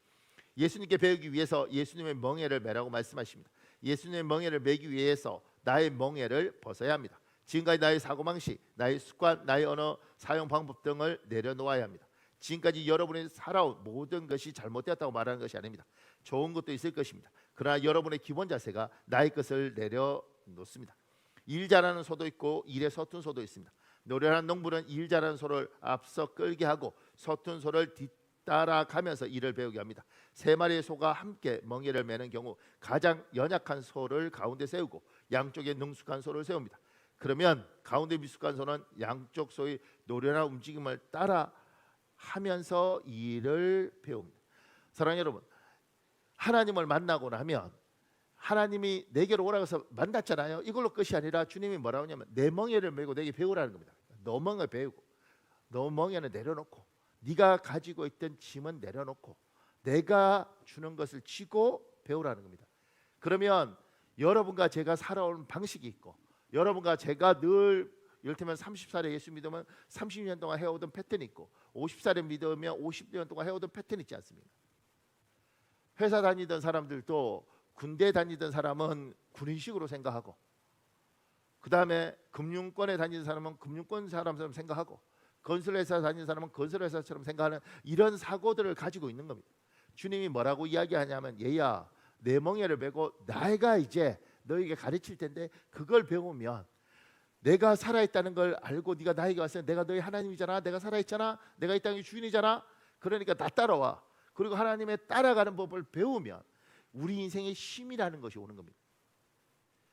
예수님께 배우기 위해서 예수님의 멍에를 메라고 말씀하십니다. 예수님의 멍에를 메기 위해서 나의 멍에를 벗어야 합니다. 지금까지 나의 사고방식, 나의 습관, 나의 언어 사용 방법 등을 내려놓아야 합니다. 지금까지 여러분이 살아온 모든 것이 잘못되었다고 말하는 것이 아닙니다. 좋은 것도 있을 것입니다. 그러나 여러분의 기본 자세가 나의 것을 내려놓습니다. 일 잘하는 소도 있고 일에 서툰 소도 있습니다. 노련한 농부는 일 잘하는 소를 앞서 끌게 하고 서툰 소를 뒤따라가면서 일을 배우게 합니다. 3마리의 소가 함께 멍에를 매는 경우 가장 연약한 소를 가운데 세우고 양쪽에 능숙한 소를 세웁니다. 그러면 가운데 미숙한 소는 양쪽 소의 노련한 움직임을 따라 하면서 일을 배웁니다. 사랑하는 여러분, 하나님을 만나고 나면 하나님이 내게로 오라고 해서 만났잖아요. 이걸로 끝이 아니라 주님이 뭐라고 하냐면 내 멍에를 메고 내게 배우라는 겁니다. 너 멍에 배우고 너 멍에는 내려놓고 네가 가지고 있던 짐은 내려놓고 내가 주는 것을 쥐고 배우라는 겁니다. 그러면 여러분과 제가 살아온 방식이 있고 여러분과 제가 늘 이를테면 30살에 예수 믿으면 30년 동안 해오던 패턴이 있고 50살에 믿으면 50년 동안 해오던 패턴이 있지 않습니까? 회사 다니던 사람들도 군대 다니던 사람은 군인식으로 생각하고 그 다음에 금융권에 다니는 사람은 금융권 사람처럼 생각하고 건설회사 다니는 사람은 건설회사처럼 생각하는 이런 사고들을 가지고 있는 겁니다. 주님이 뭐라고 이야기하냐면 얘야 내 멍에를 메고 내가 이제 너에게 가르칠 텐데 그걸 배우면 내가 살아있다는 걸 알고 네가 나에게 왔으면 내가 너의 하나님이잖아. 내가 살아있잖아. 내가 이 땅의 주인이잖아. 그러니까 나 따라와. 그리고 하나님의 따라가는 법을 배우면 우리 인생의 쉼이라는 것이 오는 겁니다.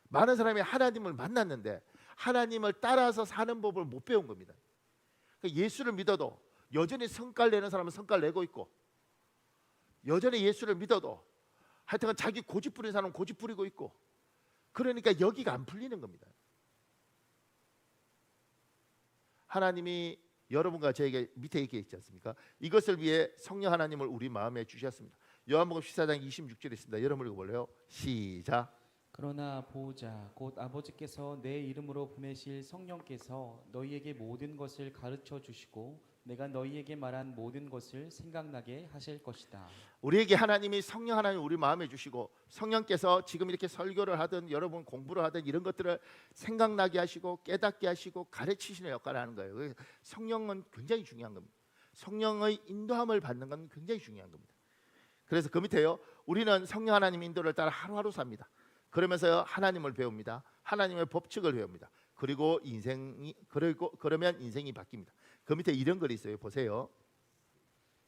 많은 사람이 하나님을 만났는데 하나님을 따라서 사는 법을 못 배운 겁니다. 그러니까 예수를 믿어도 여전히 성깔 내는 사람은 성깔 내고 있고 여전히 예수를 믿어도 하여튼 자기 고집 부리는 사람은 고집 부리고 있고 그러니까 여기가 안 풀리는 겁니다. 하나님이 여러분과 저에게 밑에 이렇게 있지 않습니까? 이것을 위해 성령 하나님을 우리 마음에 주셨습니다. 요한복음 14장 26절에 있습니다. 여러분 읽어볼래요? 시작. 그러나 보호자 곧 아버지께서 내 이름으로 보내실 성령께서 너희에게 모든 것을 가르쳐 주시고 내가 너희에게 말한 모든 것을 생각나게 하실 것이다. 우리에게 하나님이 성령 하나님 우리 마음에 주시고 성령께서 지금 이렇게 설교를 하든 여러분 공부를 하든 이런 것들을 생각나게 하시고 깨닫게 하시고 가르치시는 역할을 하는 거예요. 성령은 굉장히 중요한 겁니다. 성령의 인도함을 받는 건 굉장히 중요한 겁니다. 그래서 그 밑에요. 우리는 성령 하나님 인도를 따라 하루하루 삽니다. 그러면서 하나님을 배웁니다. 하나님의 법칙을 배웁니다. 그리고 그러면 인생이 바뀝니다. 그 밑에 이런 글이 있어요. 보세요.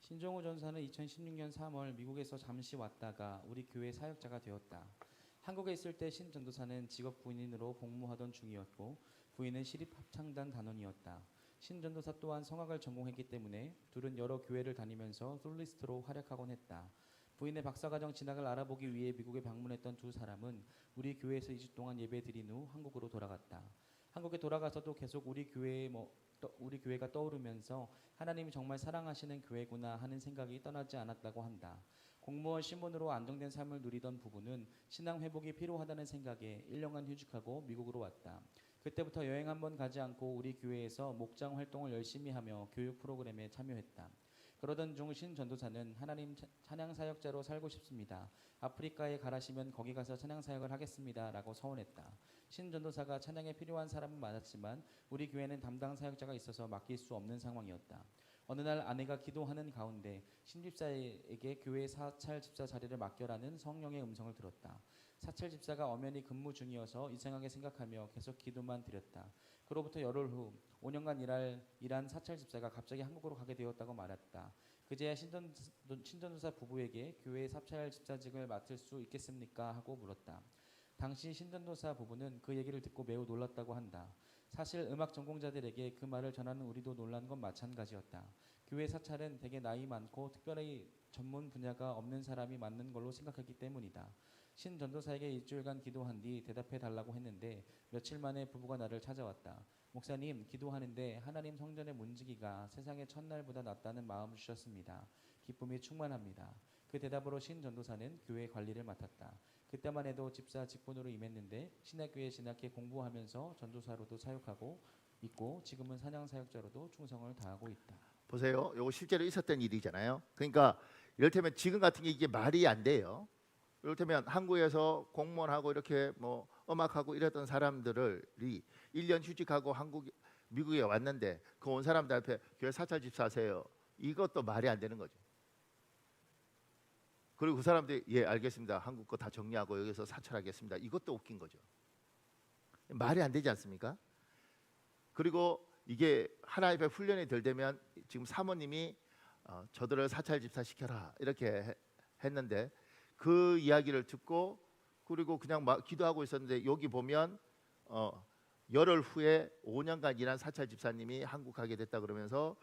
신종우 전사는 2016년 3월 미국에서 잠시 왔다가 우리 교회 사역자가 되었다. 한국에 있을 때 신 전도사는 직업 군인으로 복무하던 중이었고 부인은 시립 합창단 단원이었다. 신 전도사 또한 성악을 전공했기 때문에 둘은 여러 교회를 다니면서 솔리스트로 활약하곤 했다. 부인의 박사과정 진학을 알아보기 위해 미국에 방문했던 두 사람은 우리 교회에서 2주 동안 예배 드린 후 한국으로 돌아갔다. 한국에 돌아가서도 계속 우리 교회가 떠오르면서 하나님이 정말 사랑하시는 교회구나 하는 생각이 떠나지 않았다고 한다. 공무원 신분으로 안정된 삶을 누리던 부부는 신앙 회복이 필요하다는 생각에 1년간 휴직하고 미국으로 왔다. 그때부터 여행 한번 가지 않고 우리 교회에서 목장 활동을 열심히 하며 교육 프로그램에 참여했다. 그러던 중 신 전도사는 하나님 찬양 사역자로 살고 싶습니다. 아프리카에 가라시면 거기 가서 찬양 사역을 하겠습니다. 라고 서원했다. 신 전도사가 찬양에 필요한 사람은 많았지만 우리 교회는 담당 사역자가 있어서 맡길 수 없는 상황이었다. 어느 날 아내가 기도하는 가운데 신 집사에게 교회 사찰 집사 자리를 맡겨라는 성령의 음성을 들었다. 사찰 집사가 엄연히 근무 중이어서 이상하게 생각하며 계속 기도만 드렸다. 그로부터 열흘 후 5년간 일한 사찰 집사가 갑자기 한국으로 가게 되었다고 말했다. 그제야 신전도사 부부에게 교회 사찰 집사직을 맡을 수 있겠습니까? 하고 물었다. 당시 신전도사 부부는 그 얘기를 듣고 매우 놀랐다고 한다. 사실 음악 전공자들에게 그 말을 전하는 우리도 놀란 건 마찬가지였다. 교회 사찰은 대개 나이 많고 특별히 전문 분야가 없는 사람이 맡는 걸로 생각하기 때문이다. 신 전도사에게 일주일간 기도한 뒤 대답해 달라고 했는데 며칠 만에 부부가 나를 찾아왔다. 목사님, 기도하는데 하나님 성전의 문지기가 세상의 첫날보다 낫다는 마음을 주셨습니다. 기쁨이 충만합니다. 그 대답으로 신 전도사는 교회 관리를 맡았다. 그때만 해도 집사 직분으로 임했는데 신학교에 진학해 공부하면서 전도사로도 사역하고 있고 지금은 찬양 사역자로도 충성을 다하고 있다. 보세요. 이거 실제로 있었던 일이잖아요. 그러니까 이를테면 지금 같은 게 이게 말이 안 돼요. 이를테면 한국에서 공무원하고 이렇게 뭐 음악하고 이랬던 사람들이 1년 휴직하고 미국에 왔는데 그 온 사람들 앞에 교회 사찰 집사하세요. 이것도 말이 안 되는 거죠. 그리고 그 사람들이 예 알겠습니다. 한국 거 다 정리하고 여기서 사찰하겠습니다. 이것도 웃긴 거죠. 말이 안 되지 않습니까? 그리고 이게 하나님의 훈련이 될 때면 지금 사모님이 저들을 사찰 집사 시켜라 이렇게 했는데 그 이야기를 듣고 그리고 그냥 막 기도하고 있었는데 여기 보면 열흘 후에 5년간 일한 사찰 집사님이 한국 가게 됐다 그러면서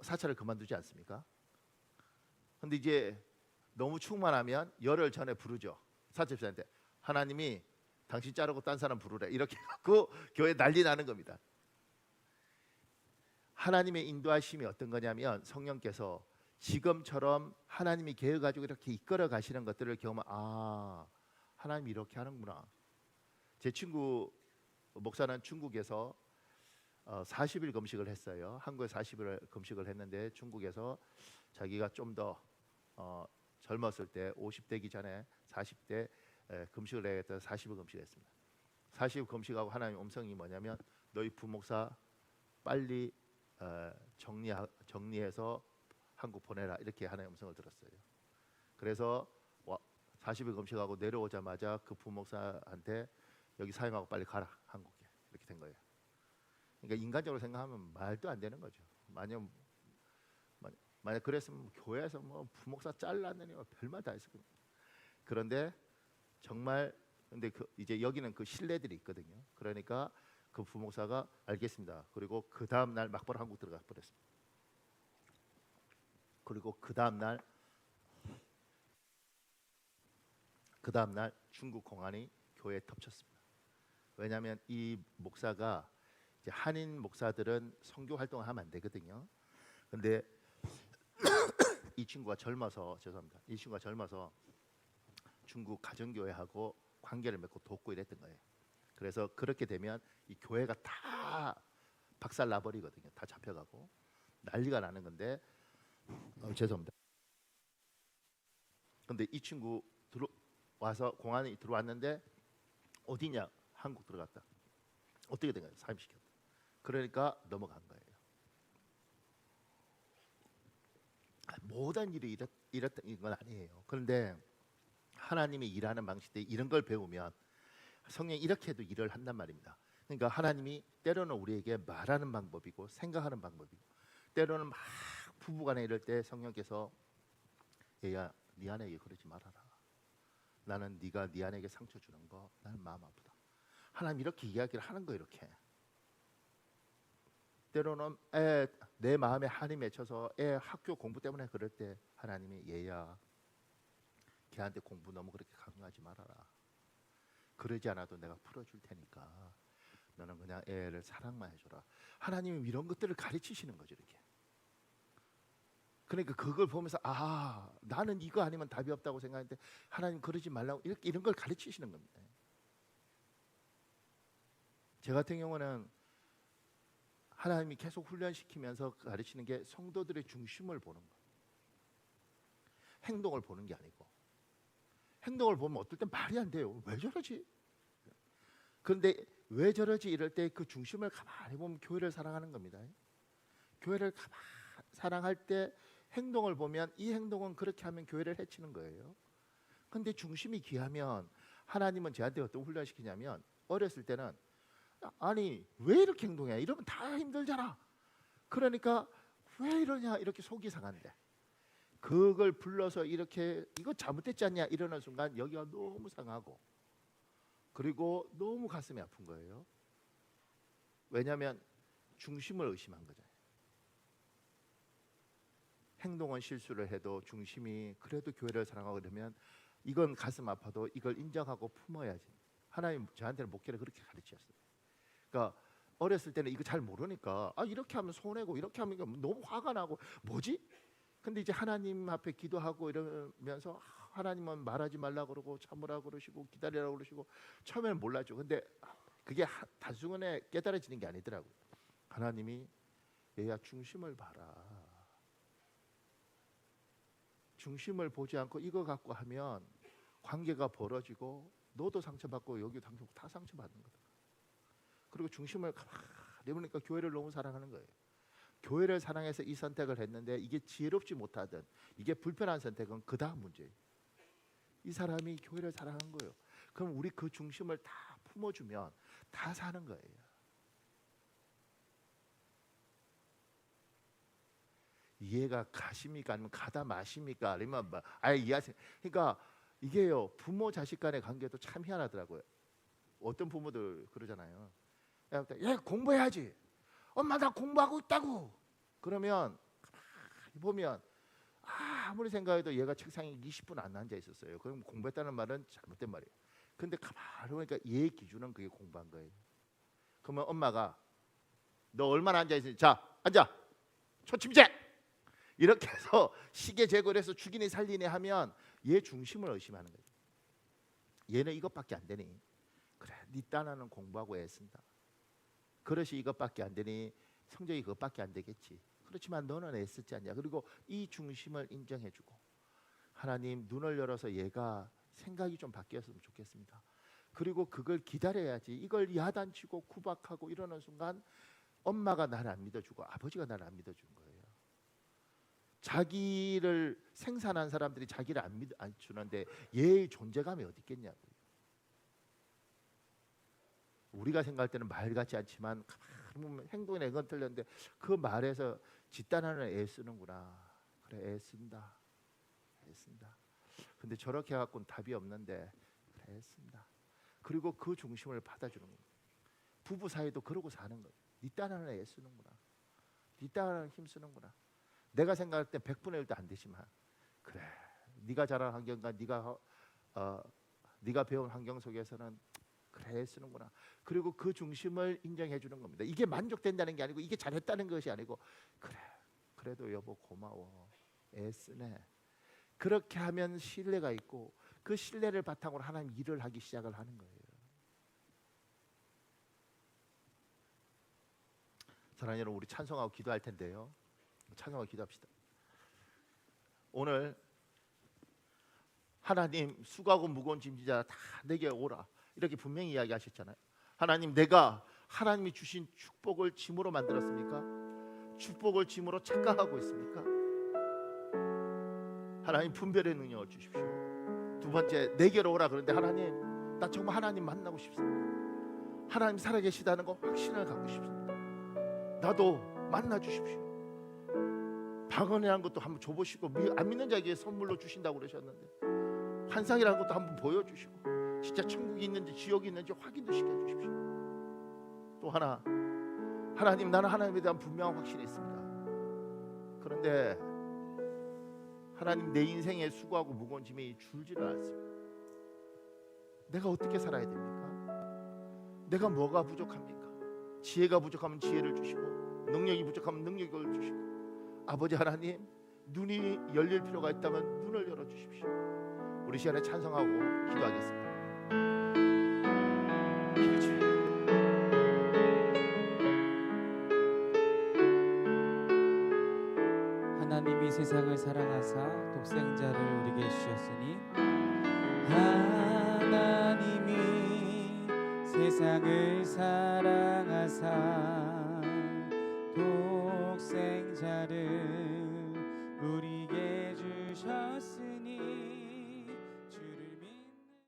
사찰을 그만두지 않습니까? 근데 이제 너무 충만하면 열흘 전에 부르죠. 사찰 집사한테 하나님이 당신 자르고 딴 사람 부르래 이렇게 갖고 교회 난리 나는 겁니다. 하나님의 인도하심이 어떤 거냐면 성령께서 지금처럼 하나님이 계획가지고 이렇게 이끌어 가시는 것들을 경험하면 하나님이 이렇게 하는구나. 제 친구 목사는 중국에서 40일 금식을 했어요. 한국에 40일 금식을 했는데 중국에서 자기가 좀 더 젊었을 때 50대기 전에 40대 금식을 해야겠다 40일 금식을 했습니다. 40일 금식하고 하나님 음성이 뭐냐면 너희 부목사 빨리 정리해서 한국 보내라 이렇게 하나님 음성을 들었어요. 그래서 40일 금식하고 내려오자마자 그 부목사한테 여기 사임하고 빨리 가라 한국에 이렇게 된 거예요. 그러니까 인간적으로 생각하면 말도 안 되는 거죠. 만약 그랬으면 교회에서 뭐 부목사 잘랐느니 별말 다 했을 겁니다. 그런데 정말 근데 이제 여기는 그 신뢰들이 있거든요. 그러니까 그 부목사가 알겠습니다. 그리고 그 다음 날 막바로 한국 들어가 버렸습니다. 그리고 그 다음 날 중국 공안이 교회에 덮쳤습니다. 왜냐하면 이 목사가 이제 한인 목사들은 선교 활동을 하면 안 되거든요. 근데 이 친구가 젊어서 이 친구가 젊어서 중국 가정교회하고 관계를 맺고 돕고 이랬던 거예요. 그래서 그렇게 되면 이 교회가 다 박살 나버리거든요. 다 잡혀가고 난리가 나는 건데 죄송합니다. 근데 이 친구 와서 공안이 들어왔는데 어디냐? 한국 들어갔다. 어떻게 된 거예요? 사임시켰다. 그러니까 넘어간 거예요. 모든 일이 이랬던 건 아니에요. 그런데 하나님이 일하는 방식 때 이런 걸 배우면 성령이 이렇게 해도 일을 한단 말입니다. 그러니까 하나님이 때로는 우리에게 말하는 방법이고 생각하는 방법이고, 때로는 막 부부간에 이럴 때 성령께서 얘야 네 아내에게 그러지 말아라. 나는 네가 네 아내에게 상처 주는 거 나는 마음 아프다. 하나님 이렇게 이야기를 하는 거. 이렇게 때로는 내 마음에 한이 맺혀서 애 학교 공부 때문에 그럴 때 하나님이 얘야 걔한테 공부 너무 그렇게 강요하지 말아라. 그러지 않아도 내가 풀어줄 테니까 너는 그냥 애를 사랑만 해줘라. 하나님이 이런 것들을 가르치시는 거죠. 이렇게. 그러니까 그걸 보면서 나는 이거 아니면 답이 없다고 생각했는데 하나님 그러지 말라고 이렇게 이런 걸 가르치시는 겁니다. 제 같은 경우는 하나님이 계속 훈련시키면서 가르치는 게 성도들의 중심을 보는 거. 행동을 보는 게 아니고, 행동을 보면 어떨 땐 말이 안 돼요. 왜 저러지? 그런데 왜 저러지 이럴 때 그 중심을 가만히 보면 교회를 사랑하는 겁니다. 교회를 가만히 사랑할 때 행동을 보면 이 행동은 그렇게 하면 교회를 해치는 거예요. 근데 중심이 귀하면 하나님은 저한테 어떤 훈련시키냐면, 어렸을 때는 아니 왜 이렇게 행동해? 이러면 다 힘들잖아. 그러니까 왜 이러냐 이렇게 속이 상한데, 그걸 불러서 이렇게 이거 잘못됐지 않냐 이러는 순간 여기가 너무 상하고, 그리고 너무 가슴이 아픈 거예요. 왜냐하면 중심을 의심한 거잖아요. 행동은 실수를 해도 중심이 그래도 교회를 사랑하고 그러면 이건 가슴 아파도 이걸 인정하고 품어야지. 하나님 저한테는 목회를 그렇게 가르치셨어요. 그러니까 어렸을 때는 이거 잘 모르니까 이렇게 하면 손해고 이렇게 하면 너무 화가 나고 뭐지? 근데 이제 하나님 앞에 기도하고 이러면서 하나님은 말하지 말라고 그러고 참으라고 그러시고 기다리라고 그러시고 처음에는 몰랐죠. 근데 그게 단순간에 깨달아지는 게 아니더라고요. 하나님이 얘야 중심을 봐라. 중심을 보지 않고 이거 갖고 하면 관계가 벌어지고 너도 상처받고 여기도 상처받고 다 상처받는 거다. 그리고 중심을 가만히 보니까 교회를 너무 사랑하는 거예요. 교회를 사랑해서 이 선택을 했는데 이게 지혜롭지 못하든 이게 불편한 선택은 그 다음 문제예요. 이 사람이 교회를 사랑한 거예요. 그럼 우리 그 중심을 다 품어주면 다 사는 거예요. 이해가 가십니까? 아니면 가다 마십니까? 아니면 이해하세요? 그러니까 이게요, 부모 자식 간의 관계도 참 희한하더라고요. 어떤 부모들 그러잖아요. 얘 공부해야지. 엄마 나 공부하고 있다고. 그러면 가만히 보면 아무리 생각해도 얘가 책상에 20분 안 앉아 있었어요. 그럼 공부했다는 말은 잘못된 말이에요. 근데 가만히 보니까 얘의 기준은 그게 공부한 거예요. 그러면 엄마가 너 얼마나 앉아 있었지? 자 앉아. 초침제. 이렇게 해서 시계 제거를 해서 죽이니 살리니 하면 얘 중심을 의심하는 거예요. 얘는 이것밖에 안 되니 그래 네 딴아는 공부하고 애쓴다. 그릇이 이것밖에 안 되니 성적이 그것밖에 안 되겠지. 그렇지만 너는 애쓰지 않냐. 그리고 이 중심을 인정해주고 하나님 눈을 열어서 얘가 생각이 좀 바뀌었으면 좋겠습니다. 그리고 그걸 기다려야지. 이걸 야단치고 구박하고 이러는 순간 엄마가 나를 안 믿어주고 아버지가 나를 안 믿어주는 거예요. 자기를 생산한 사람들이 자기를 안 주는데 얘의 존재감이 어디 있겠냐고요. 우리가 생각할 때는 말 같지 않지만 행동이 내건 틀렸는데 그 말에서 집단하는 애 쓰는구나. 그래 애 쓴다. 애 쓴다. 근데 저렇게 해갖고는 답이 없는데 그래 애 쓴다. 그리고 그 중심을 받아주는 거예요. 부부 사이도 그러고 사는 거예요. 네 딸하는 애 쓰는구나. 네 딸하는 힘 쓰는구나. 내가 생각할 때 100분의 1도 안 되지만 그래 네가 자란 환경과 네가 배운 환경 속에서는 그래 쓰는구나. 그리고 그 중심을 인정해 주는 겁니다. 이게 만족된다는 게 아니고 이게 잘했다는 것이 아니고 그래 그래도 여보 고마워 애쓰네. 그렇게 하면 신뢰가 있고 그 신뢰를 바탕으로 하나님 일을 하기 시작을 하는 거예요. 사랑하는 여러분, 우리 찬송하고 기도할 텐데요. 찬송하고 기도합시다. 오늘 하나님 수고하고 무거운 짐지자 다 내게 오라 이렇게 분명히 이야기하셨잖아요. 하나님 내가 하나님이 주신 축복을 짐으로 만들었습니까? 축복을 짐으로 착각하고 있습니까? 하나님 분별의 능력을 주십시오. 두 번째, 내게로 오라 그런데 하나님, 나 정말 하나님 만나고 싶습니다. 하나님 살아계시다는 거 확신을 갖고 싶습니다. 나도 만나 주십시오. 방언이라는 것도 한번 줘보시고, 안 믿는 자에게 선물로 주신다고 그러셨는데 환상이라는 것도 한번 보여주시고, 진짜 천국이 있는지 지옥이 있는지 확인도 시켜주십시오. 또 하나, 하나님, 나는 하나님에 대한 분명한 확신이 있습니다. 그런데 하나님, 내 인생에 수고하고 무거운 짐이 줄지를 않습니다. 내가 어떻게 살아야 됩니까? 내가 뭐가 부족합니까? 지혜가 부족하면 지혜를 주시고, 능력이 부족하면 능력을 주시고, 아버지 하나님, 눈이 열릴 필요가 있다면 눈을 열어주십시오. 우리 시간에 찬성하고 기도하겠습니다. 하나님이 세상을 사랑하사 독생자를 우리에게 주셨으니 하나님이 세상을 사랑하사 독생자를 우리에게 주셨으니